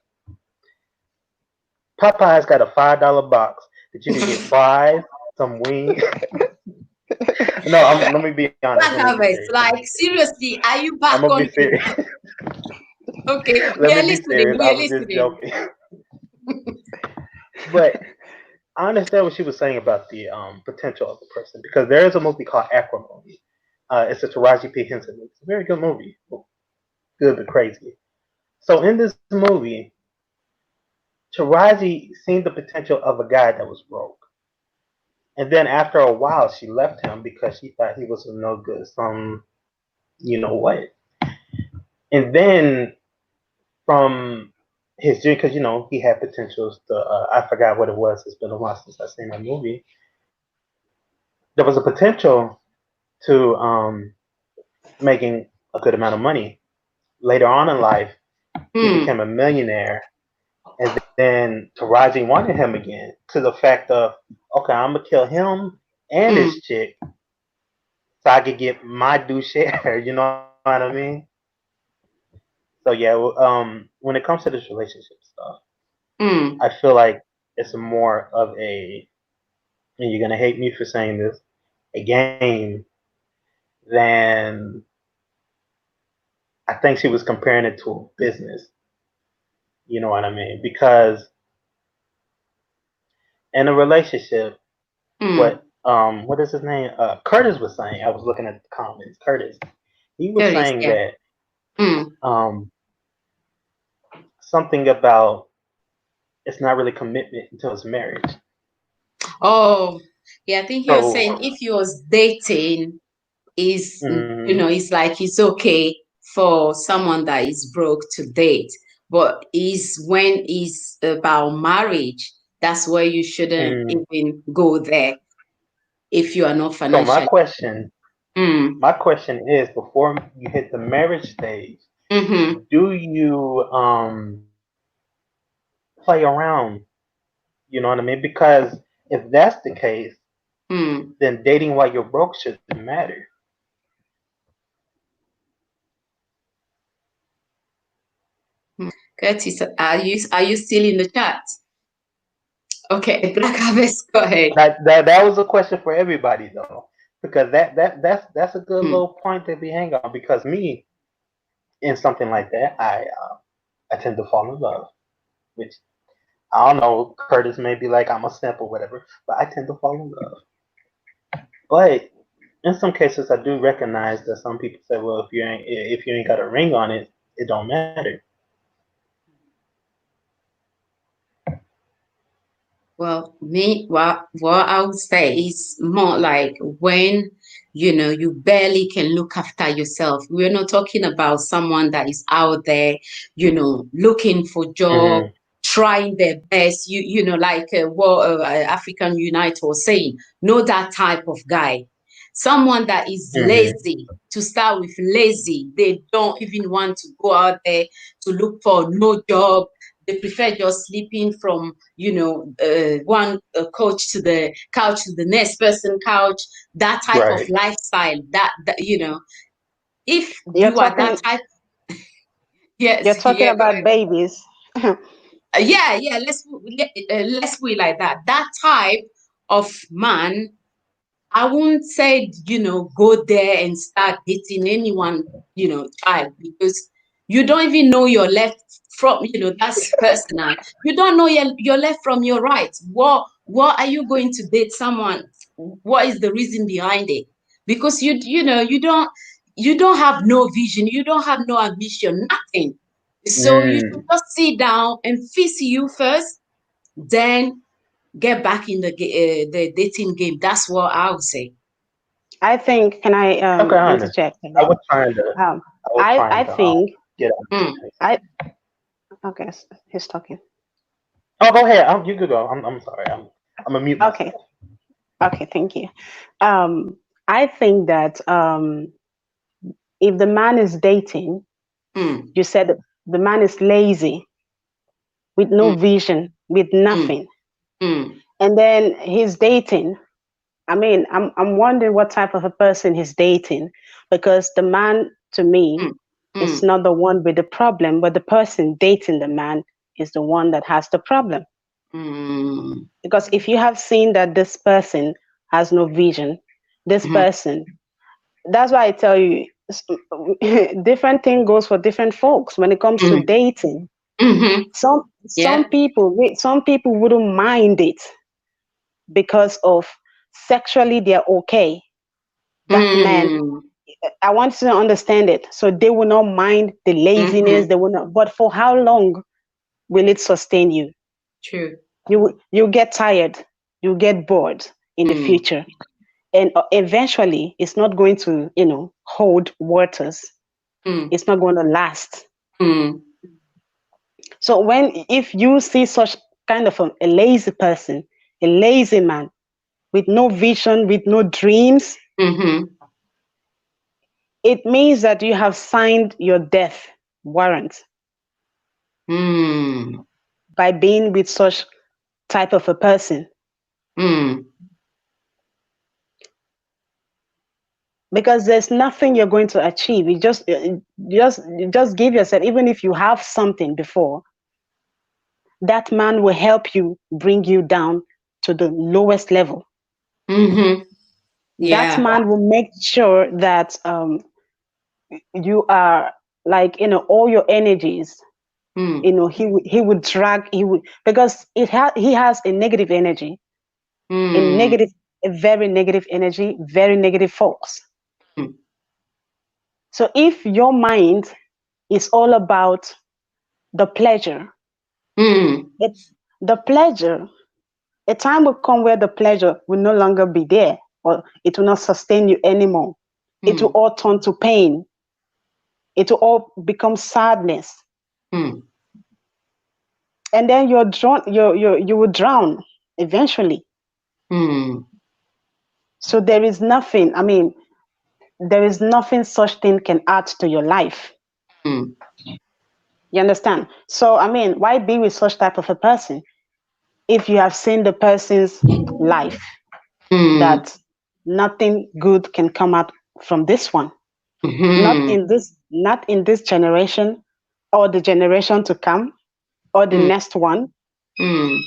Popeye's got a $5 box that you can get fries, some wings. No, let me be honest. Black Let me be Harvest, serious. Let me like be serious. seriously, are you I'm back gonna be on to serious. okay, we Let are me be listening, serious. we I are was just listening. joking. But I understand what she was saying about the potential of the person because there is a movie called Acrimony. It's a Taraji P. Henson movie. It's a very good movie. Good but crazy. So in this movie, Taraji seen the potential of a guy that was broke. And then after a while, she left him because she thought he was a no good, some, you know what. And then from his dream, because, he had potentials to, I forgot what it was. It's been a while since I've seen that movie. There was a potential to making a good amount of money. Later on in life, he Hmm. became a millionaire. And then Taraji wanted him again to the fact of, okay, I'm going to kill him and Hmm. his chick so I could get my due share. You know what I mean? So yeah, when it comes to this relationship stuff, Hmm. I feel like it's more of a, and you're gonna hate me for saying this, a game than I think she was comparing it to a business. You know what I mean? Because in a relationship, Hmm. what is his name? Curtis was saying. I was looking at the comments. Curtis, he was There is, saying yeah. that Hmm. something about it's not really commitment until it's marriage. Oh, yeah, I think you're So, saying if you was dating, is mm, it's like it's okay for someone that is broke to date, but is when it's about marriage, that's where you shouldn't mm. even go there if you are not So my financially. question, Mm. my question is, before you hit the marriage stage, Mm-hmm. do you play around? You know what I mean? Because if that's the case, Mm. then dating while you're broke shouldn't matter. Curtis, are you still in the chat? Okay, Black Harvest, go ahead. That was a question for everybody though, because that's a good Mm. little point to be hang on. Because me, in something like that, I tend to fall in love, which I don't know. Curtis may be like I'm a simp or whatever, but I tend to fall in love. But in some cases, I do recognize that some people say, well, if you ain't got a ring on it, it don't matter. Well, me, what I would say is more like when you barely can look after yourself. We're not talking about someone that is out there, looking for job, Mm, trying their best. Like what African Unite was saying. Know that type of guy. Someone that is mm, lazy. To start with, lazy. They don't even want to go out there to look for no job. They prefer just sleeping from one coach to the couch to the next person couch, that type of right. lifestyle, that if You're you are that talking type. you're Yes, talking yeah, go about ahead. babies. Yeah, let's put it like that type of man. I wouldn't say, go there and start dating anyone, child, because you don't even know your left from, that's personal. You don't know your left from your right. What are you going to date someone? What is the reason behind it? Because you don't have no vision, you don't have no ambition, nothing. So you should Mm. just sit down and fix you first, then get back in the dating game. That's what I would say. I think, can I Okay, I understand. interject? I was trying to. Um, I was I trying to think get. Mm. I okay. He's talking. Oh, go ahead. You could go. I'm sorry. I'm gonna mute Okay. myself. Okay. Thank you. Um, I think that if the man is dating, Mm. you said the man is lazy with no Mm. vision, with Mm. nothing, Mm. and then he's dating. I mean, I'm wondering what type of a person he's dating, because the man, to me, Mm. is Mm. not the one with the problem, but the person dating the man is the one that has the problem. Mm. Because if you have seen that this person has no vision, this Mhm. person, that's why I tell you, different thing goes for different folks when it comes to Mm. dating. Mhm. Some Yeah. people, some people wouldn't mind it because of sexually they're okay. That man, Mm. I want you to understand it. So they will not mind the laziness. Mhm. They will not. But for how long will it sustain you? True. You get tired. You get bored in the Mm. future, and eventually, it's not going to, hold waters. Mm. It's not going to last. Mm. So if you see such kind of a lazy person, a lazy man with no vision, with no dreams, Mhm. it means that you have signed your death warrant Mm. by being with such type of a person, Mm. because there's nothing you're going to achieve. You just give yourself, even if you have something before, that man will help you bring you down to the lowest level. Mhm. That Yeah. man will make sure that you are, like, all your energies, Mm. he would drag, because he has a negative energy, a Mm. negative a very negative energy, very negative folks. Mm. So if your mind is all about the pleasure, Mm. it the pleasure, a time will come where the pleasure will no longer be there, or it will not sustain you anymore. It will Mm. all turn to pain. It will all become sadness, Mm. and then you're drawn. You will drown eventually. Mm. So there is nothing. I mean, there is nothing such thing can add to your life. Mm. You understand? So I mean, why be with such type of a person if you have seen the person's life, Mm. that nothing good can come out from this one? Mhm. Not in this generation, or the generation to come, or the Mm. next one. Mm.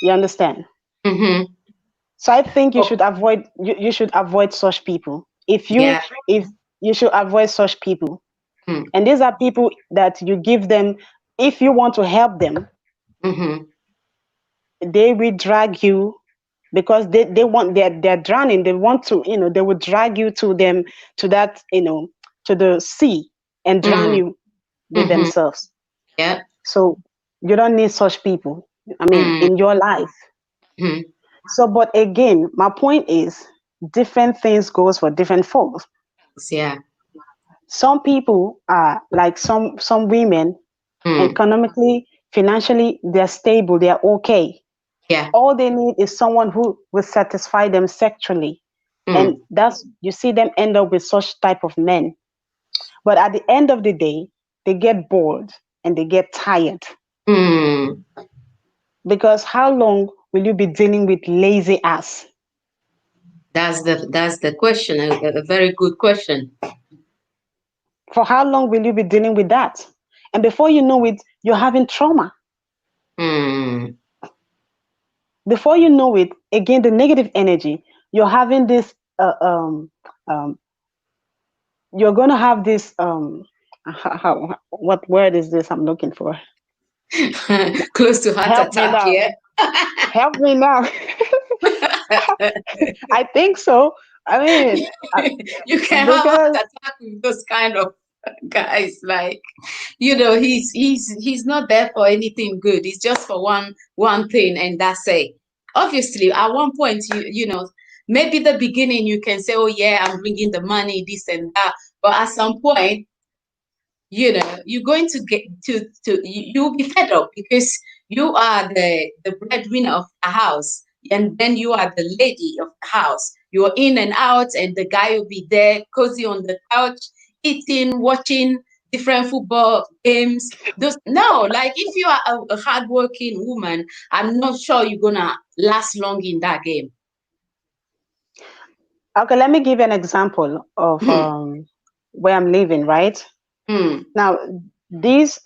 You understand? Mhm. So I think Oh, you should avoid such people. yeah. If you should avoid such people. Mm. And these are people that you give them, if you want to help them, Mhm. they will drag you, because they want, they're drowning. They want to, they will drag you to them, to that, to the sea, and drown Mm. you with Mhm. themselves. Yeah. So you don't need such people, I mean, Mm. in your life. Mhm. So, but again, my point is, different things goes for different folks. Yeah. Some people are like, some women, Mm. economically, financially, they're stable, they're okay. Yeah. All they need is someone who will satisfy them sexually, and Mm. that's, you see them end up with such type of men. But at the end of the day, they get bored and they get tired, Mm. because how long will you be dealing with lazy ass? That's the question. A very good question. For how long will you be dealing with that? And before you know it, you're having trauma. Mm. Before you know it, again, the negative energy, you're having this, um, you're going to have this, what word is this I'm looking for? Close to heart Help me attack. now. Yeah. Help me now. I think so. I mean, You can have heart because attack with those kind of guys. Like, he's not there for anything good. It's just for one thing, and that's it. Obviously, at one point, maybe the beginning you can say, oh yeah, I'm bringing the money, this and that. But at some point, you're going to get you'll be fed up because you are the breadwinner of the house, and then you are the lady of the house. You're in and out, and the guy will be there cozy on the couch, eating, watching different football games. Those no, like if you are a hardworking woman, I'm not sure you're gonna last long in that game. Okay, let me give you an example of where I'm living, right? Mm, Now, these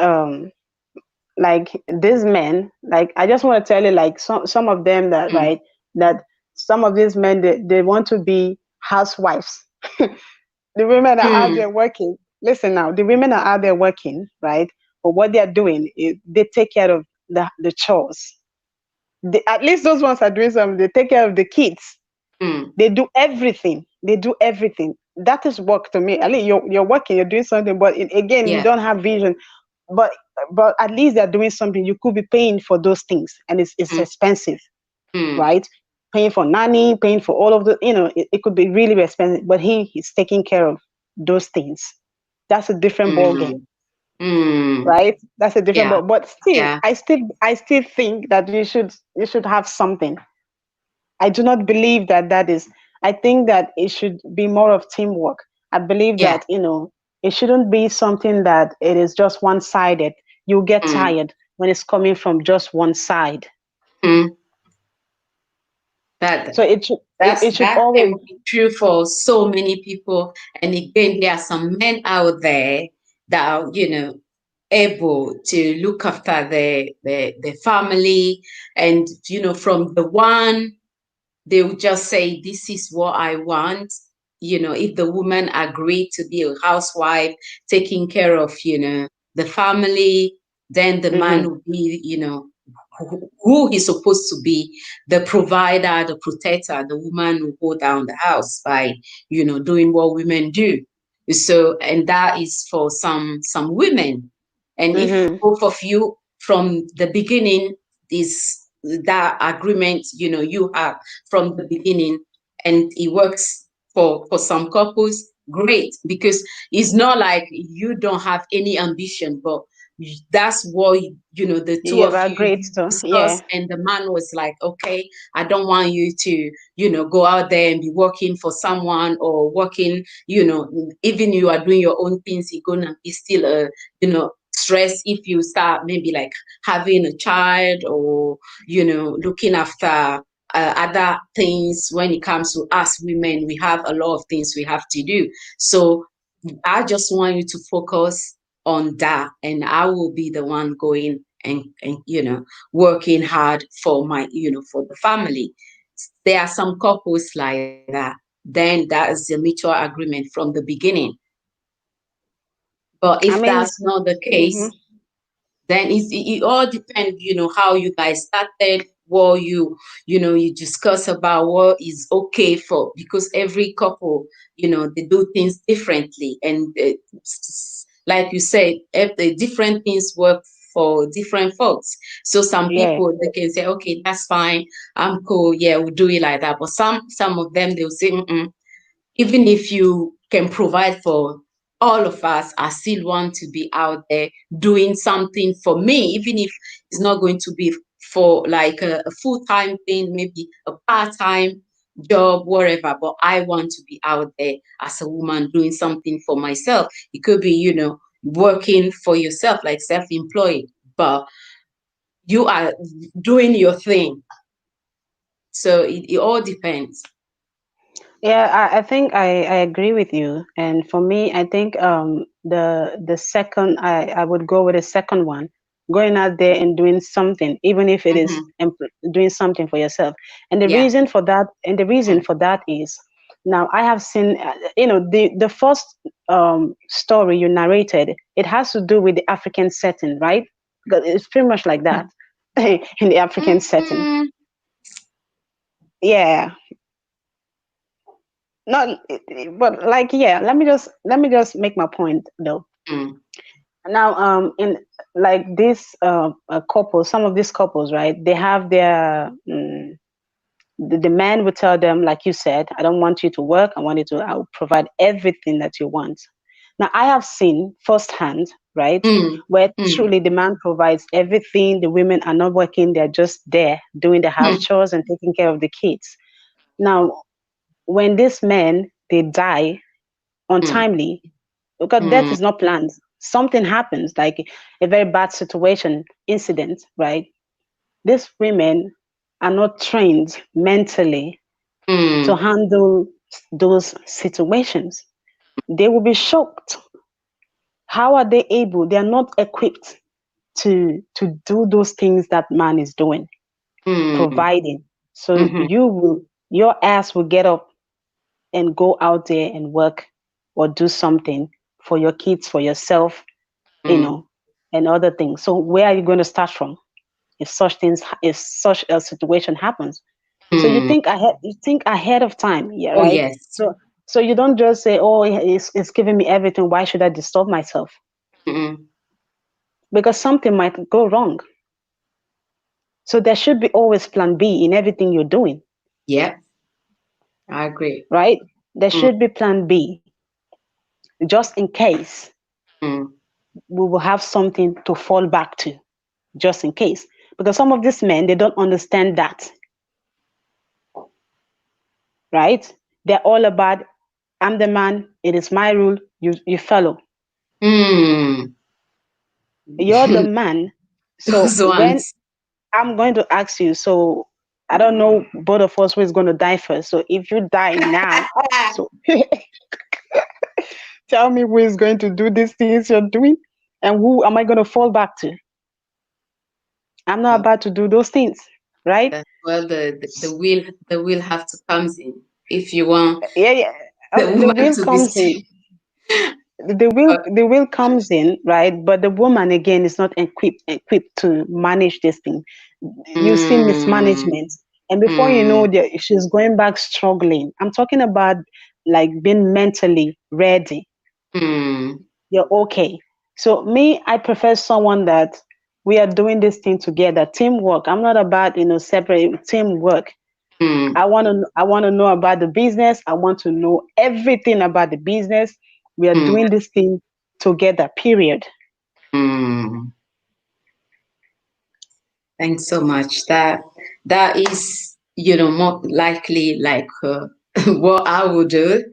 like these men, like I just want to tell you, like some of them that mm, right, that some of these men they want to be housewives. The women are out mm, there working. Listen now, the women are out there working, right? But what they are doing is they take care of the chores. At least those ones are doing something. They take care of the kids. mm. They do everything. They do everything. That is work to me. At least you're working, you're doing something, but again, you Yeah. don't have vision. But at least they're doing something. You could be paying for those things, and it's Mm, expensive, mm, right? Paying for nanny, paying for all of the, it could be really expensive. But he's taking care of those things. That's a different ball game, mm, mm. right? That's a different Yeah. ball. But still, Yeah. I still think that you should have something. I do not believe that that is. I think that it should be more of teamwork. I believe Yeah. that, it shouldn't be something that it is just one sided. You get Mm, tired when it's coming from just one side. mm. That So it should that always. can be true for so many people. And again, there are some men out there that are, able to look after the family, and from the one they will just say, this is what I want. If the woman agreed to be a housewife, taking care of, the family, then the man Hmm. will be, who he's supposed to be, the provider, the protector. The woman will hold down the house by, doing what women do. So, and that is for some women. And if Hmm. both of you from the beginning is that agreement, you have from the beginning, and it works for some couples, great, because it's not like you don't have any ambition, but that's what the two You've of you agreed to, discussed, yeah. and the man was like, okay, I don't want you to go out there and be working for someone, or working, even you are doing your own things, you're gonna be still a stress if you start maybe like having a child, or looking after other things. When it comes to us women, we have a lot of things we have to do. So I just want you to focus on that, and I will be the one going and working hard for my for the family. There are some couples like that. Then that is a mutual agreement from the beginning. But I if mean, that's not the hmm case, then it all depends, how you guys started, what you discuss about what is okay for, because every couple, they do things differently. And like you said, the different things work for different folks. So some yeah. people, they can say, okay, that's fine, I'm cool, yeah, we'll do it like that. But some of them, they'll say, mm-mm, even if you can provide for all of us, I still want to be out there doing something for me, even if it's not going to be for like a full-time thing, maybe a part-time job, whatever. But I want to be out there as a woman doing something for myself. It could be, working for yourself, like self-employed, but you are doing your thing. So it all depends. Yeah, I think I agree with you. And for me, I think the second, I would go with the second one, going out there and doing something, even if it is Mm-hmm. doing something for yourself. And the Yeah. reason for that, is, now I have seen, the first story you narrated, it has to do with the African setting, right? Because it's pretty much like that in the African setting. Mm-hmm. Yeah, not, but like, yeah, let me just make my point though. Now, in like this couple, some of these couples, right, they have their the man would tell them, like you said, I don't want you to work. I'll provide everything that you want. Now, I have seen firsthand, right, Mm, where mm, truly the man provides everything. The women are not working. They're just there doing the house mm, chores and taking care of the kids. Now, when these men, they die mm, untimely, because death mm, is not planned. Something happens, like a very bad situation, incident, right? These women are not trained mentally to mm, handle those situations. They will be shocked. How are they able? They are not equipped to do those things that man is doing, mm, providing. So mhm, your ass will get up and go out there and work or do something for your kids, for yourself, you mm, know, and other things. So where are you going to start from if such a situation happens? So mm. you think ahead of time, yeah, Oh, right? yes. So you don't just say, oh, it's giving me everything. Why should I disturb myself? Mm, Because something might go wrong. So there should be always plan B in everything you're doing, yep, I agree. right? There Mm, should be plan B just in case mm, we will have something to fall back to, just in case. Because some of these men, they don't understand that, right? They're all about, I'm the man, it is my rule, you follow. mm. You're the man. So Those when ones. I'm going to ask you, so I don't know both of us who is going to die first. So if you die now, so tell me who is going to do these things you're doing and who am I going to fall back to? I'm not Well, about to do those things, right? that's well the will have to comes in if you want Yeah, yeah. the The woman will to be comes still. in. The will comes in, right? But the woman again is not equipped to manage this thing. You see Mm, mismanagement, and before you know, mm, she's going back struggling. I'm talking about like being mentally ready. mm, You're okay. So me, I prefer someone that we are doing this thing together, teamwork. I'm not about separate teamwork. mm, I want to know about the business. I want to know everything about the business. We are mm, doing this thing together. Period. mm. Thanks so much. That is, more likely like what I would do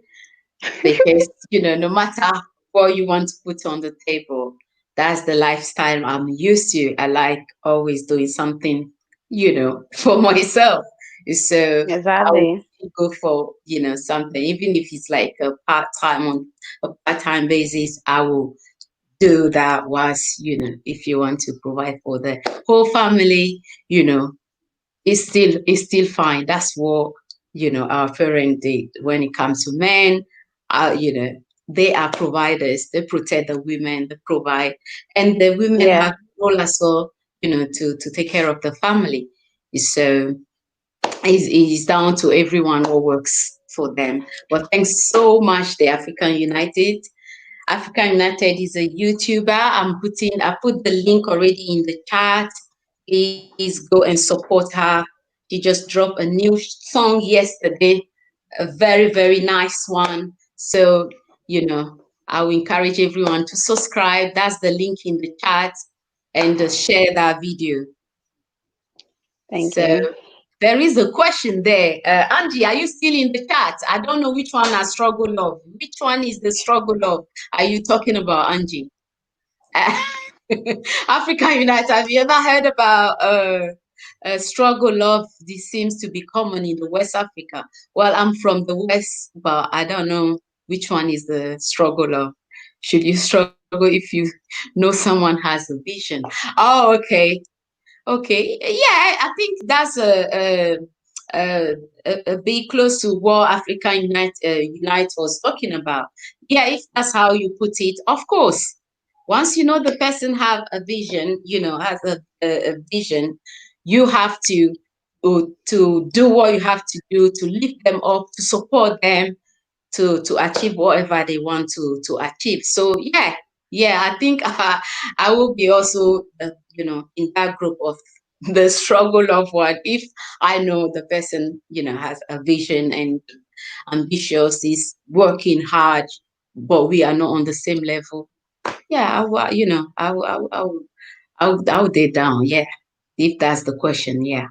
because no matter what you want to put on the table, that's the lifestyle I'm used to. I like always doing something, for myself. So I would Exactly. go for something, even if it's like a part-time basis. I will do that whilst if you want to provide for the whole family, you know it's still fine. That's what our parents did. When it comes to men, uh, you know they are providers. They protect the women, they provide, and the women Yeah. have role as well, to take care of the family. So it's down to everyone who works for them. But thanks so much, the African United. African United is a YouTuber. I put the link already in the chat. Please go and support her. She just dropped a new song yesterday, a very, very nice one. So, I will encourage everyone to subscribe. That's the link in the chat, and share that video. Thank So you. there is a question there. Angie, are you still in the chat? I don't know which one I struggle of. Which one is the struggle of? Are you talking about, Angie? African United, have you ever heard about struggle love? This seems to be common in the West Africa. Well, I'm from the West, but I don't know which one is the struggle love. Should you struggle if you know someone has a vision? Oh, okay. Okay. Yeah, I think that's a, a bit close to what African Unite was talking about. Yeah, if that's how you put it, of course. Once you know the person have a vision, has a vision, you have to do what you have to do to lift them up, to support them, to achieve whatever they want to achieve. So yeah, I think I will be also in that group of the struggle of what if I know the person, has a vision and ambitious, is working hard, but we are not on the same level. Yeah, I would date down. Yeah, if that's the question. Yeah,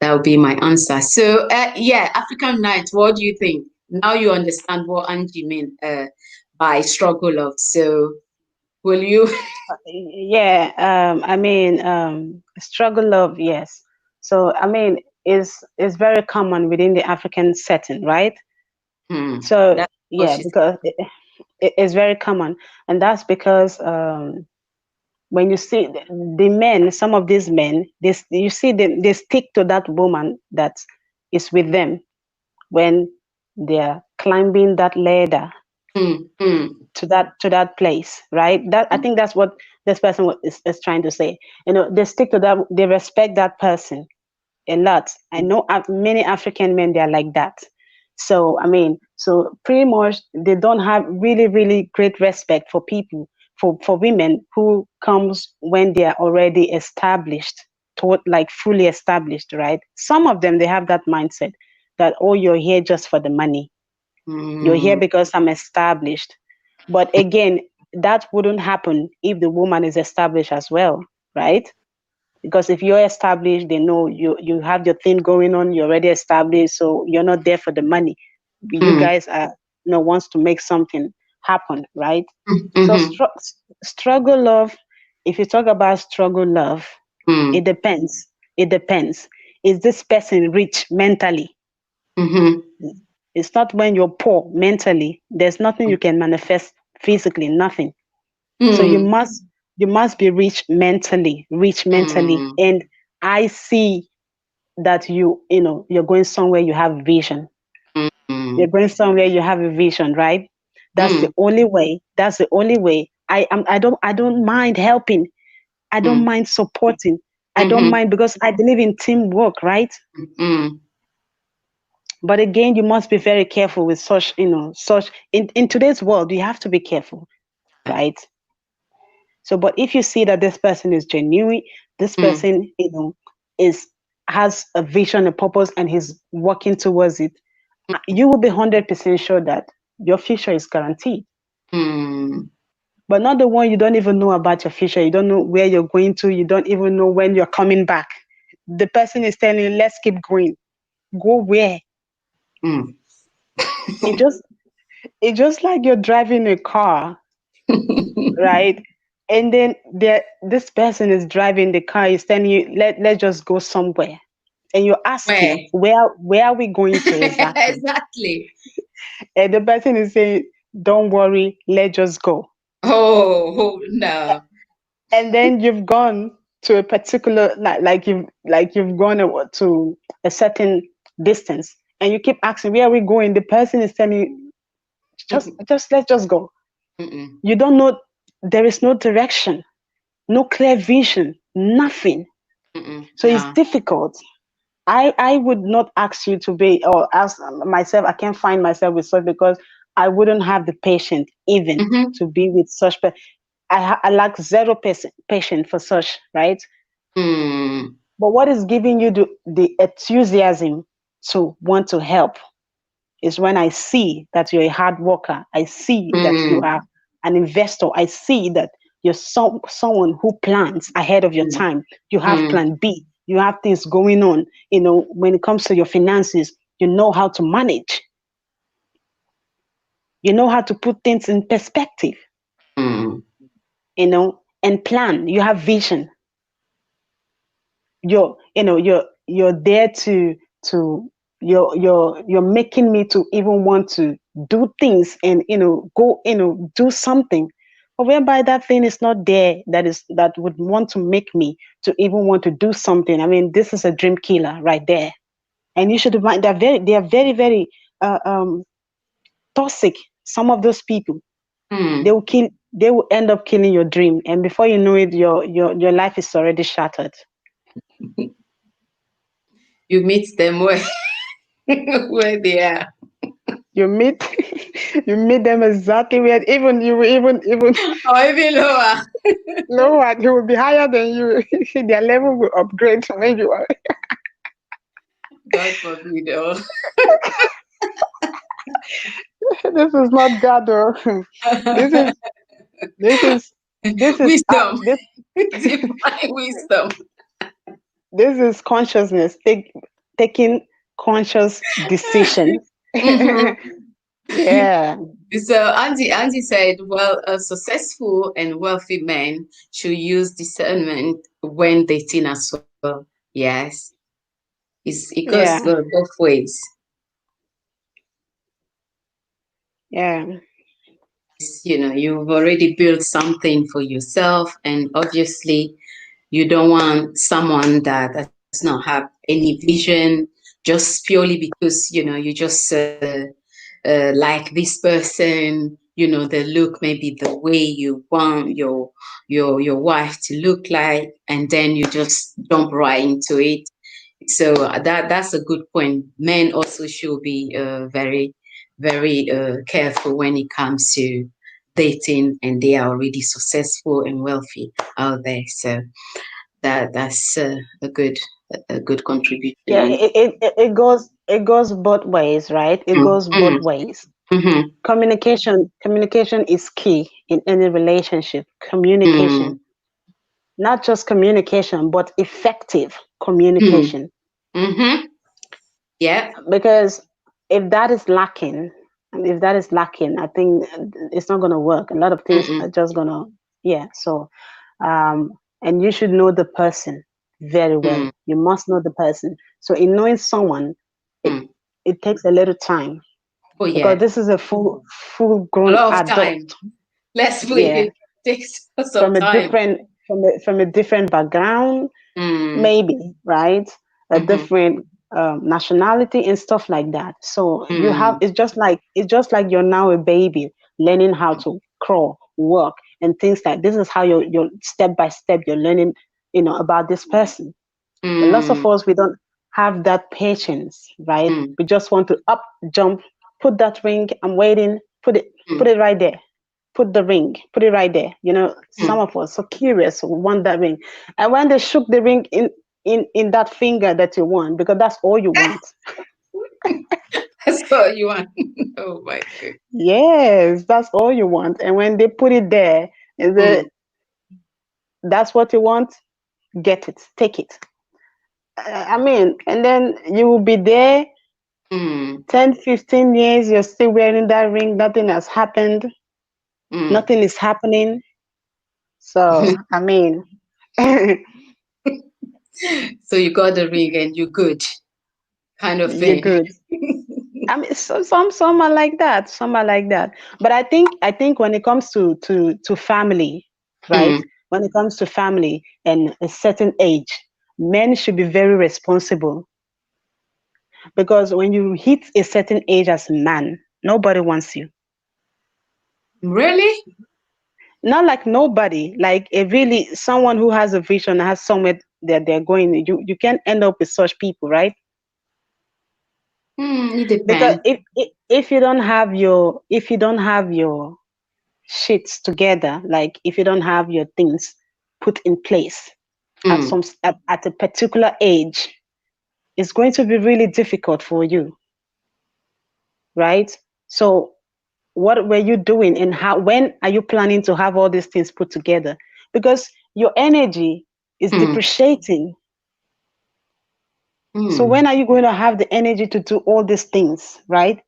that would be my answer. So, yeah, African Night. What do you think? Now you understand what Angie meant by struggle of. So, will you? Yeah, I mean, struggle love, yes. So I mean, is very common within the African setting, right? So That's what yeah, she said. because it's very common, and that's because when you see the men, some of these men, you see them, they stick to that woman that is with them when they're climbing that ladder Mm, mm, to that place, right? That I think that's what this person is trying to say. They stick to that, they respect that person a lot. I know many African men, they are like that. So I mean, so pretty much they don't have really really great respect for people, for women who comes when they are already established, toward like fully established, right? Some of them, they have that mindset that, oh, you're here just for the money, you're here mm, because I'm established. But again, that wouldn't happen if the woman is established as well, right? Because if you're established, they know you have your thing going on, you're already established, so you're not there for the money. You mm, guys are, wants to make something happen, right? mm, So mhm, struggle love, if you talk about struggle love, it mm, depends. It depends. Is this person rich mentally? mhm, It's not when you're poor mentally, there's nothing you can manifest physically, nothing. So you mm, must you must be rich mentally. mm, And I see that you're going somewhere, you have vision. You're mm, going somewhere, you have a vision, right? That's the mm, only way. That's the only way. I don't mind helping. I don't mm, mind supporting. I don't mhm, mind because I believe in teamwork, right? mm, But again, you must be very careful with such in today's world, you have to be careful, right? So, but if you see that this person is genuine, this mm, person, is has a vision, a purpose, and he's working towards it, you will be 100% sure that your future is guaranteed. mm. But not the one you don't even know about your future. You don't know where you're going to. You don't even know when you're coming back. The person is telling you, "Let's keep going." Go where? Mm. It just it's just like you're driving a car, right? And then this person is driving the car, is telling you, let's just go somewhere. And you're asking, Where? where are we going to exactly? Exactly. And the person is saying, don't worry, let's just go. Oh, no. And then you've gone to a particular, like you've gone to a certain distance, and you keep asking, where are we going? The person is telling you, just let's just go. Mm-mm, You don't know, there is no direction, no clear vision, nothing. mm-mm, So it's no. difficult. I would not ask you to be, or ask myself, I can't find myself with such, because I wouldn't have the patience even Mm-hmm, to be with such. I lack 0% patience for such, right? mm, But what is giving you the enthusiasm to want to help is when I see that you're a hard worker. I see that you mm, are an investor. I see that you're someone who plans ahead of your mm, time. You have mm, plan B. You have things going on. When it comes to your finances, you know how to manage. You know how to put things in perspective, mm, and plan. You have vision. You're there to you're making me to even want to do things, and go, do something, but whereby that thing is not there, that would want to make me to even want to do something. I mean, this is a dream killer right there. And you should mind, they are very toxic. Some of those people, they mm. will kill they will end up killing your dream, and before you know it, your life is already shattered. You meet them where where they are. You meet You meet them exactly where even you will even Or even lower. lower. You will be higher than you. Their level will upgrade when you are. God forbid. Oh. This is not God, though. This is this is this is Wisdom. this Divine wisdom. this is consciousness. Taking conscious decisions. Mhm. Yeah. So Angie said, well, successful and wealthy men should use discernment when dating as well. Yes, it goes Yeah. both ways. Yeah. You've already built something for yourself, and obviously, you don't want someone that does not have any vision just purely because you just like this person. The look, maybe the way you want your wife to look like, and then you just jump right into it. So that's a good point. Men also should be very, very careful when it comes to dating, and they are already successful and wealthy out there. So that's a good contribution. Yeah. And It goes both ways, right? It mm, goes mm, both ways. mm-hmm, Communication is key in any relationship. mm, Communication, not just communication, but effective mm, communication. mm-hmm. Yeah. Because if that is lacking, I think it's not going to work. A lot of things Mm-mm, are just going to, yeah. So, and you should know the person very well. mm, You must know the person. So, in knowing someone, it mm. it takes a little time Oh because yeah, this is a full a grown lot of adult. time. Let's put Yeah, it takes some from a time. different background, Mm, maybe, right? A mm-hmm, different nationality and stuff like that. So you have mm, it's just like you're now a baby learning how to crawl, walk, and things like this is how you're step by step you're learning, about this person. And lots of mm, us we don't have that patience, right? mm, We just want to up jump, put that ring, I'm waiting, put mm, it right there. Put the ring, put it right there. Some mm. of us so curious, want that ring. And when they shook the ring in that finger that you want, because that's all you want. That's all you want. Oh my God. Yes, that's all you want. And when they put it there, is Mm, it that's what you want? Get it, take it. I mean, and then you will be there mm, 10, 15 years, you're still wearing that ring, nothing has happened, mm. nothing is happening. So, I mean, you're So you got the ring and you're good, kind of thing. good. I mean, some are like that. Some are like that. But I think when it comes to family, right? Mm, When it comes to family and a certain age, men should be very responsible because when you hit a certain age as a man, nobody wants you. really? Not like nobody, like a really someone who has a vision, has somewhere that they're going. You can't end up with such people, right? It Because depends. if you don't have your shits together, like if you don't have your things put in place Mm, at a particular age, it's going to be really difficult for you, right? So what were you doing and when are you planning to have all these things put together? Because your energy is mm, depreciating. So mm. when are you going to have the energy to do all these things, right?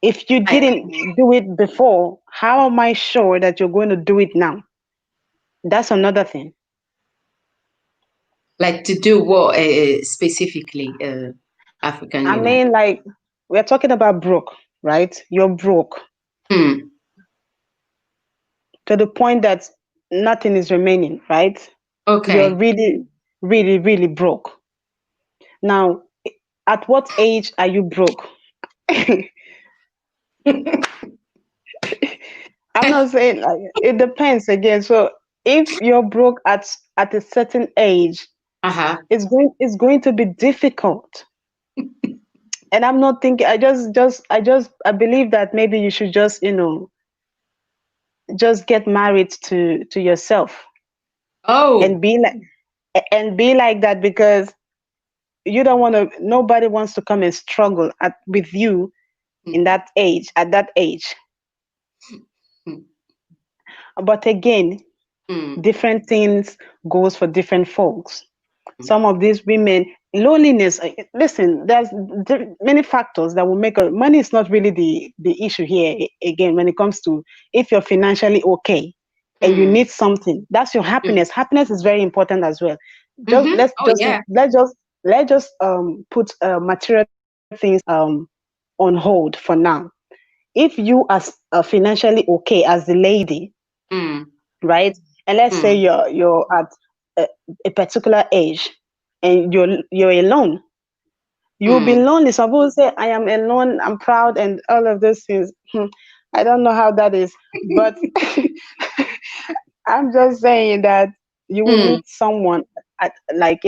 If you Like, didn't do it before, how am I sure that you're going to do it now? That's another thing. like to do what specifically, African I unit? mean, like, we're talking about broke, right? You're broke Mm, to the point that nothing is remaining, right? You're okay. really, really, really broke. Now, at what age are you broke? I'm not saying, like, it depends again. So if you're broke at a certain age, Uh-huh. it's going to be difficult And I'm not thinking. I believe that maybe you should just, just get married to yourself Oh. and be like that, because you don't want to. Nobody wants to come and struggle with you in that age at that age. Mm. But again, Mm. different things goes for different folks. Some of these women, loneliness. Listen, there's many factors that will make money is not really the issue here. Again, when it comes to, if you're financially okay and you Mm. need something, that's your Mm. happiness. Happiness is very important as well. Just Mm-hmm. let's Oh just yeah. let's just put material things on hold for now. If you are financially okay as the lady, Mm. right? And let's say Mm. you're at a particular age and you're alone. You'll be Mm. lonely. Some people say, I am alone, I'm proud, and all of those things. I don't know how that is, but I'm just saying that you will Mm. meet someone like,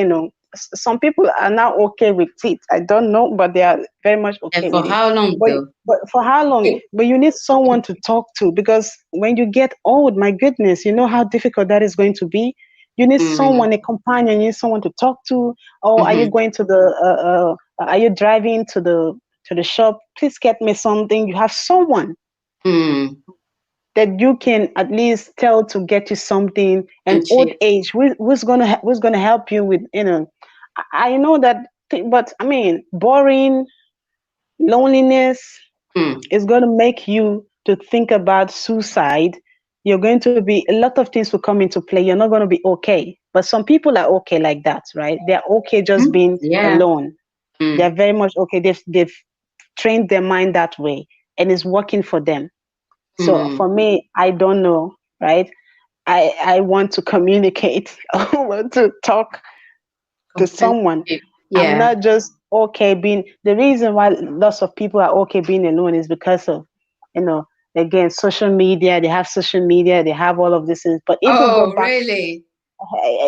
some people are now okay with it. I don't know, but they are very much And okay for with it. how long But though? for how long? But you need someone to talk to, because when you get old, my goodness, you know how difficult that is going to be. You need Mm. someone, a companion, you need someone to talk to. Or are you Mm-hmm. going to are you driving to the shop? Please get me something. You have someone Mm. that you can at least tell to get you something. And And old shit. age, who's gonna help you with, I know that but I mean, boring, loneliness Mm. is going to make you to think about suicide. You're going to be, a lot of things will come into play. You're not going to be okay. But some people are okay like that, right? They're okay just Mm. being Yeah. alone. They're Mm. very much okay. They've trained their mind that way, and it's working for them. So Mm. for me, I don't know, right? I want to communicate. I want to talk to someone. Companionship. I'm Yeah. not just okay being, the reason why lots of people are okay being alone is because of, you know, again, social media. They have social media, they have all of this. But if we go Oh, back, really?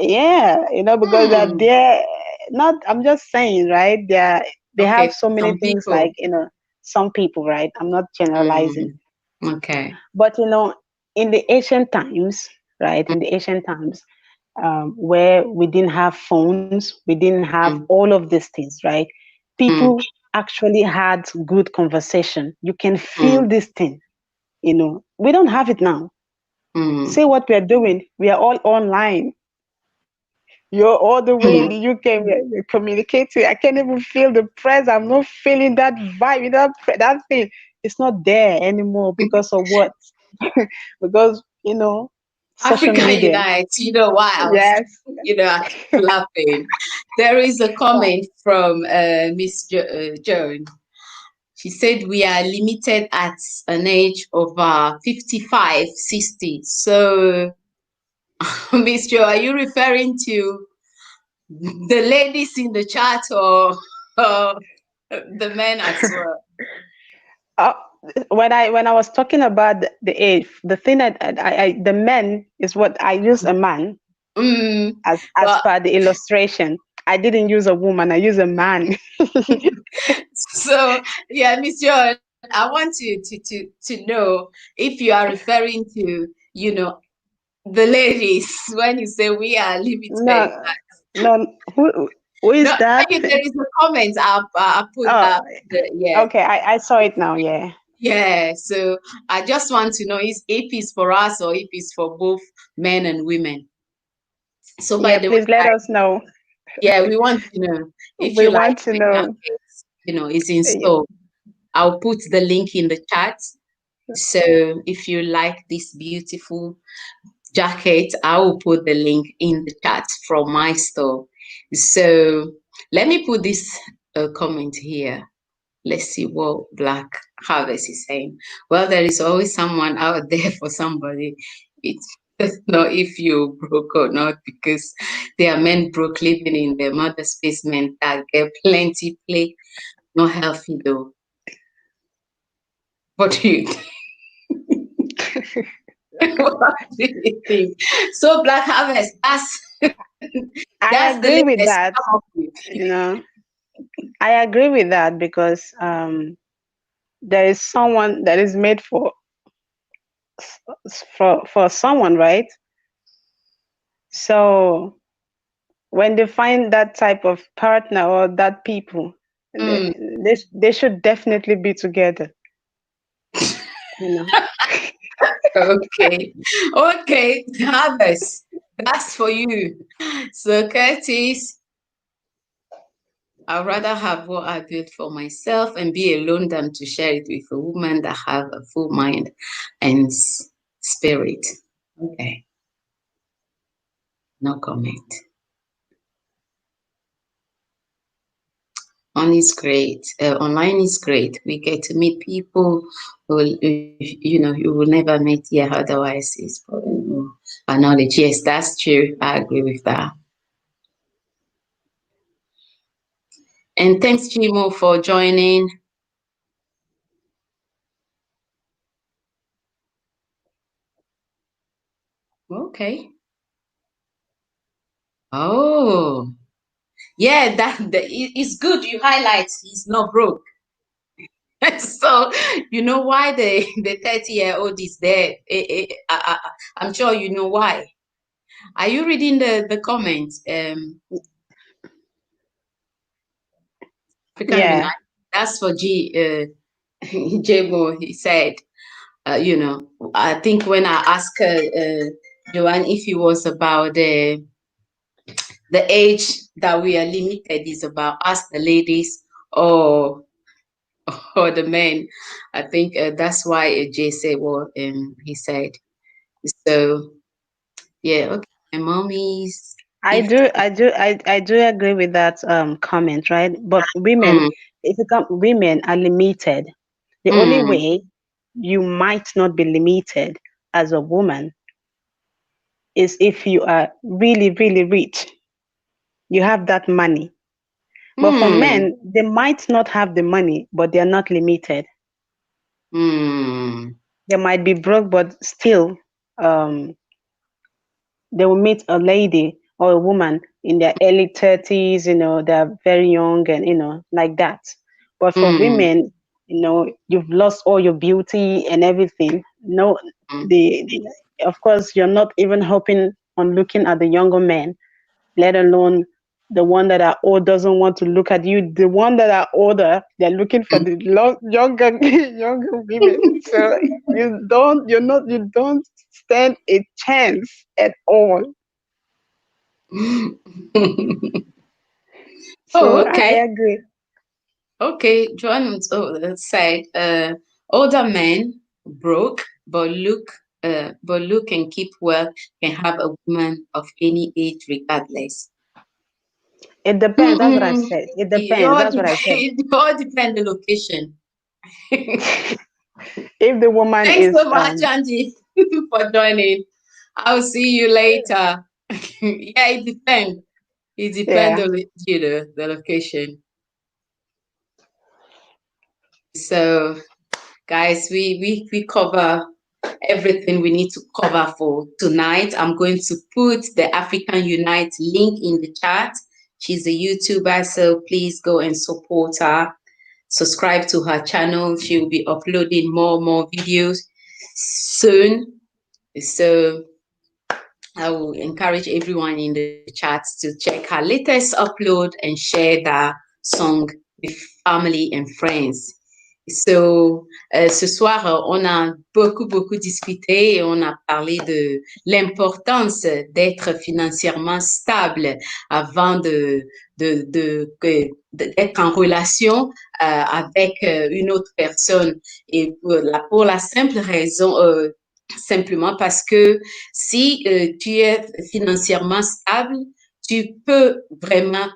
yeah, because they're Hmm. there. Not, I'm just saying, right? They Okay. have so many Some things like, people. some people, right? I'm not generalizing. Mm. Okay. But in the ancient times, right? In the ancient times, where we didn't have phones, we didn't have Mm. all of these things, right? Mm. People actually had good conversation. You can feel Mm. this thing, We don't have it now. Mm. See what we are doing. We are all online. You're all the way in Mm. the UK. We're communicating. I can't even feel the presence. I'm not feeling that vibe. That thing. It's not there anymore because of what? Because social Africa media. Unite. You know why I was, Yes. I keep laughing. There is a comment from Miss Joan. She said we are limited at an age of 55, 60. So, Miss Jo, are you referring to the ladies in the chat or the men as well? Uh, when I was talking about the age, the thing that the men is what I use, a man Mm, as well, per the illustration. I didn't use a woman. I use a man. so yeah, Miss Jo, I want you to know if you are referring to, the ladies when you say we are limited. No, no. Who No, is that? there is a comment I put Oh, up. Yeah, okay. I saw it now. Yeah. yeah. So I just want to know if it's for us or if it's for both men and women. So by Yeah. the way, Please let us know. yeah, we want to know if We you like want to my know. jacket, is in Yeah. store. I'll put the link in the chat. So if you like this beautiful jacket, I will put the link in the chat from my store. So let me put this comment here. Let's see what Black Harvest is saying. Well, there is always someone out there for somebody. It's just not if you broke or not, because there are men broke living in their mother's basement that get plenty play. Not healthy though. What do you what do you think? So Black Harvest, that's I that's the agree with latest that. come up with. You know, I agree with that because there is someone that is made for someone, right? So when they find that type of partner or that people, Mm. they should definitely be together. You know. Okay. Okay, Harvest. That's for you. So, Curtis, I'd rather have what I built for myself and be alone than to share it with a woman that have a full mind and spirit. Okay, no comment. Online is great. We get to meet people who, you know, you will never meet here otherwise. It's probably more our knowledge. Yes, that's true. I agree with that. And thanks, Chimo, for joining. Okay. Oh, yeah, it's good. You highlight he's not broke. So you know why the 30-year-old is there. I'm sure you know why. Are you reading the comments? African Yeah. United. That's for Jabo. He said, you know, I think when I asked Joanne if it was about the age that we are limited is about us, the ladies, or or the men. I think that's why Jay said what he said. So yeah, okay. My mommy's I 50. do, I do, I do agree with that comment, right? But women, Mm, if you come, women are limited. The only mm, way you might not be limited as a woman is if you are really, really rich. You have that money. But for mm, men, they might not have the money, but they are not limited. mm, They might be broke, but still, um, they will meet a lady or a woman in their early 30s, they're very young and, like that. But for mm, women, you've lost all your beauty and everything. No, mm. of course, you're not even hoping on looking at the younger men, let alone the one that are old doesn't want to look at you. The one that are older, they're looking for the younger younger women. So you don't stand a chance at all. Oh, So I okay. agree. Okay, Joanne said, older men broke but look and keep well can have a woman of any age regardless. It depends. That's what I Mm-mm. said. It It depends. all That's what I depends. said. It all depends the location. If the woman Thanks is so much, Angie, for joining. I'll see you later. Yeah, it depends. It depends yeah. on the location. So guys, we cover everything we need to cover for tonight. I'm going to put the African Unite link in the chat. She's a YouTuber, so please go and support her. Subscribe to her channel. She will be uploading more videos soon. So I will encourage everyone in the chat to check her latest upload and share that song with family and friends. So, ce soir, on a beaucoup discuté et on a parlé de l'importance d'être financièrement stable avant d'être en relation avec une autre personne. Et pour la simple raison, simplement parce que si tu es financièrement stable, tu peux vraiment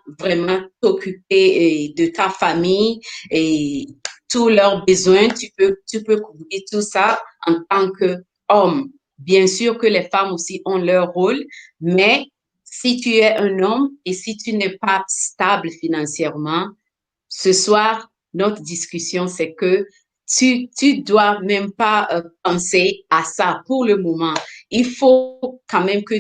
t'occuper de ta famille et tous leurs besoins, tu peux couvrir tout ça en tant qu'homme. Bien sûr que les femmes aussi ont leur rôle, mais si tu es un homme et si tu n'es pas stable financièrement, ce soir, notre discussion, c'est que tu dois même pas penser à ça pour le moment. Il faut quand même que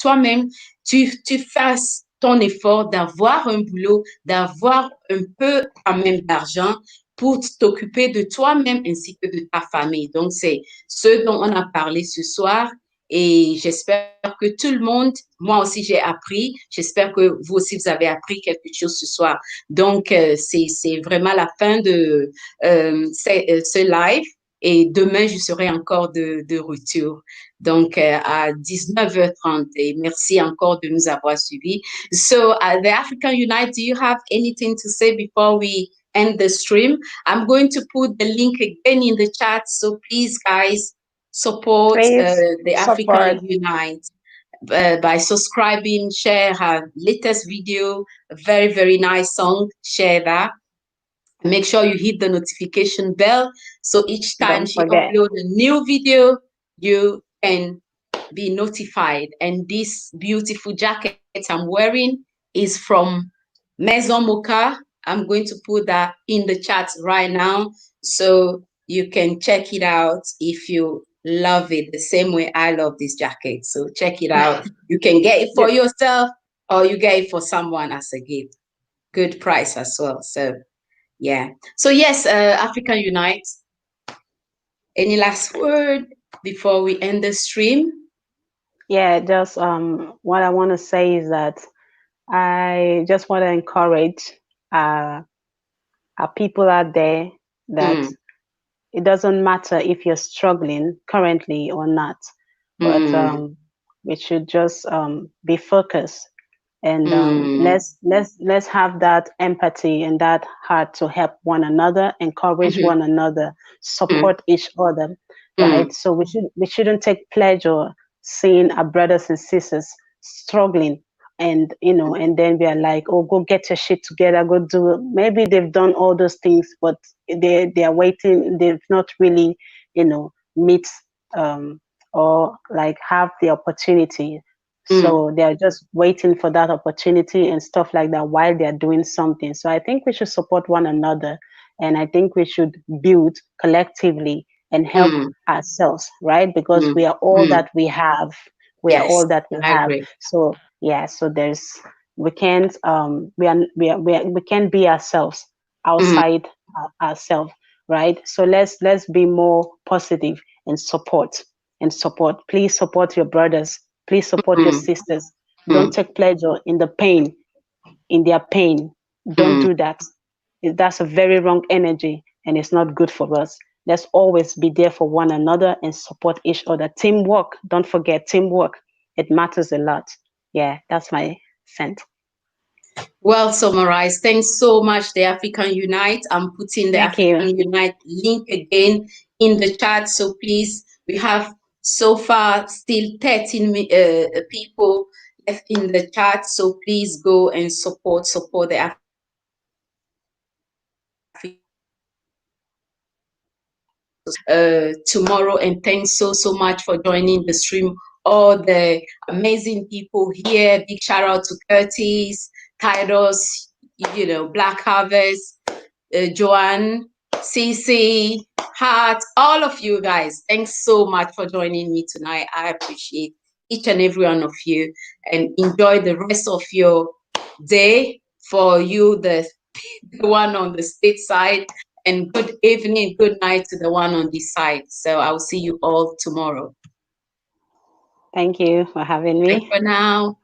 toi-même, tu fasses ton effort, d'avoir un boulot, d'avoir un peu quand même d'argent pour t'occuper de toi-même ainsi que de ta famille. Donc, c'est ce dont on a parlé ce soir. Et j'espère que tout le monde, moi aussi j'ai appris, j'espère que vous aussi vous avez appris quelque chose ce soir. Donc, c'est vraiment la fin de ce live. Et demain, je serai encore de retour. Donc, à 19h30. Et merci encore de nous avoir suivis. So, the African Unite, do you have anything to say before we end the stream? I'm going to put the link again in the chat. So please, guys, support Please the support. African Unite by subscribing, share her latest video, a very, very nice song, share that. Make sure you hit the notification bell so each time Don't she forget. uploads a new video, you can be notified. And this beautiful jacket I'm wearing is from Maison Mocha. I'm going to put that in the chat right now so you can check it out if you love it the same way I love this jacket. So check it out. You can get it for Yeah. yourself or you get it for someone as a gift. Good price as well. So yeah. So yes, African Unite. Any last word before we end the stream? Yeah, just what I want to say is that I just want to encourage uh, our people out there that it doesn't matter if you're struggling currently or not, but we should just be focused and let's have that empathy and that heart to help one another, encourage one another, support each other, right? So we shouldn't take pleasure seeing our brothers and sisters struggling, and and then we are like, oh, go get your shit together, go do it. Maybe they've done all those things, but they are waiting, they've not really meet or like have the opportunity, so they're just waiting for that opportunity and stuff like that while they're doing something. So I think we should support one another, and I think we should build collectively and help ourselves, right? Because we are all that we have. We are Yes, all that we I have. agree. So yeah, so there's we can't we can't be ourselves outside ourselves, right? So let's be more positive and support Please support your brothers. Please support your sisters. Don't take pleasure in their pain. Don't do that. That's a very wrong energy and it's not good for us. Let's always be there for one another and support each other. Teamwork, don't forget teamwork. It matters a lot. Yeah, that's my sense. Well summarized. Thanks so much, the African Unite. I'm putting the Thank you. African Unite link again in the chat. So please, we have so far still 13 people left in the chat. So please go and support the African tomorrow. And thanks so much for joining the stream. All the amazing people here. Big shout out to Curtis, Titus, Black Harvest, Joanne, Cece, Hart, all of you guys. Thanks so much for joining me tonight. I appreciate each and every one of you, and enjoy the rest of your day. For you, the one on the state side, and good evening, good night to the one on this side. So I'll see you all tomorrow. Thank you for having me. Bye for now.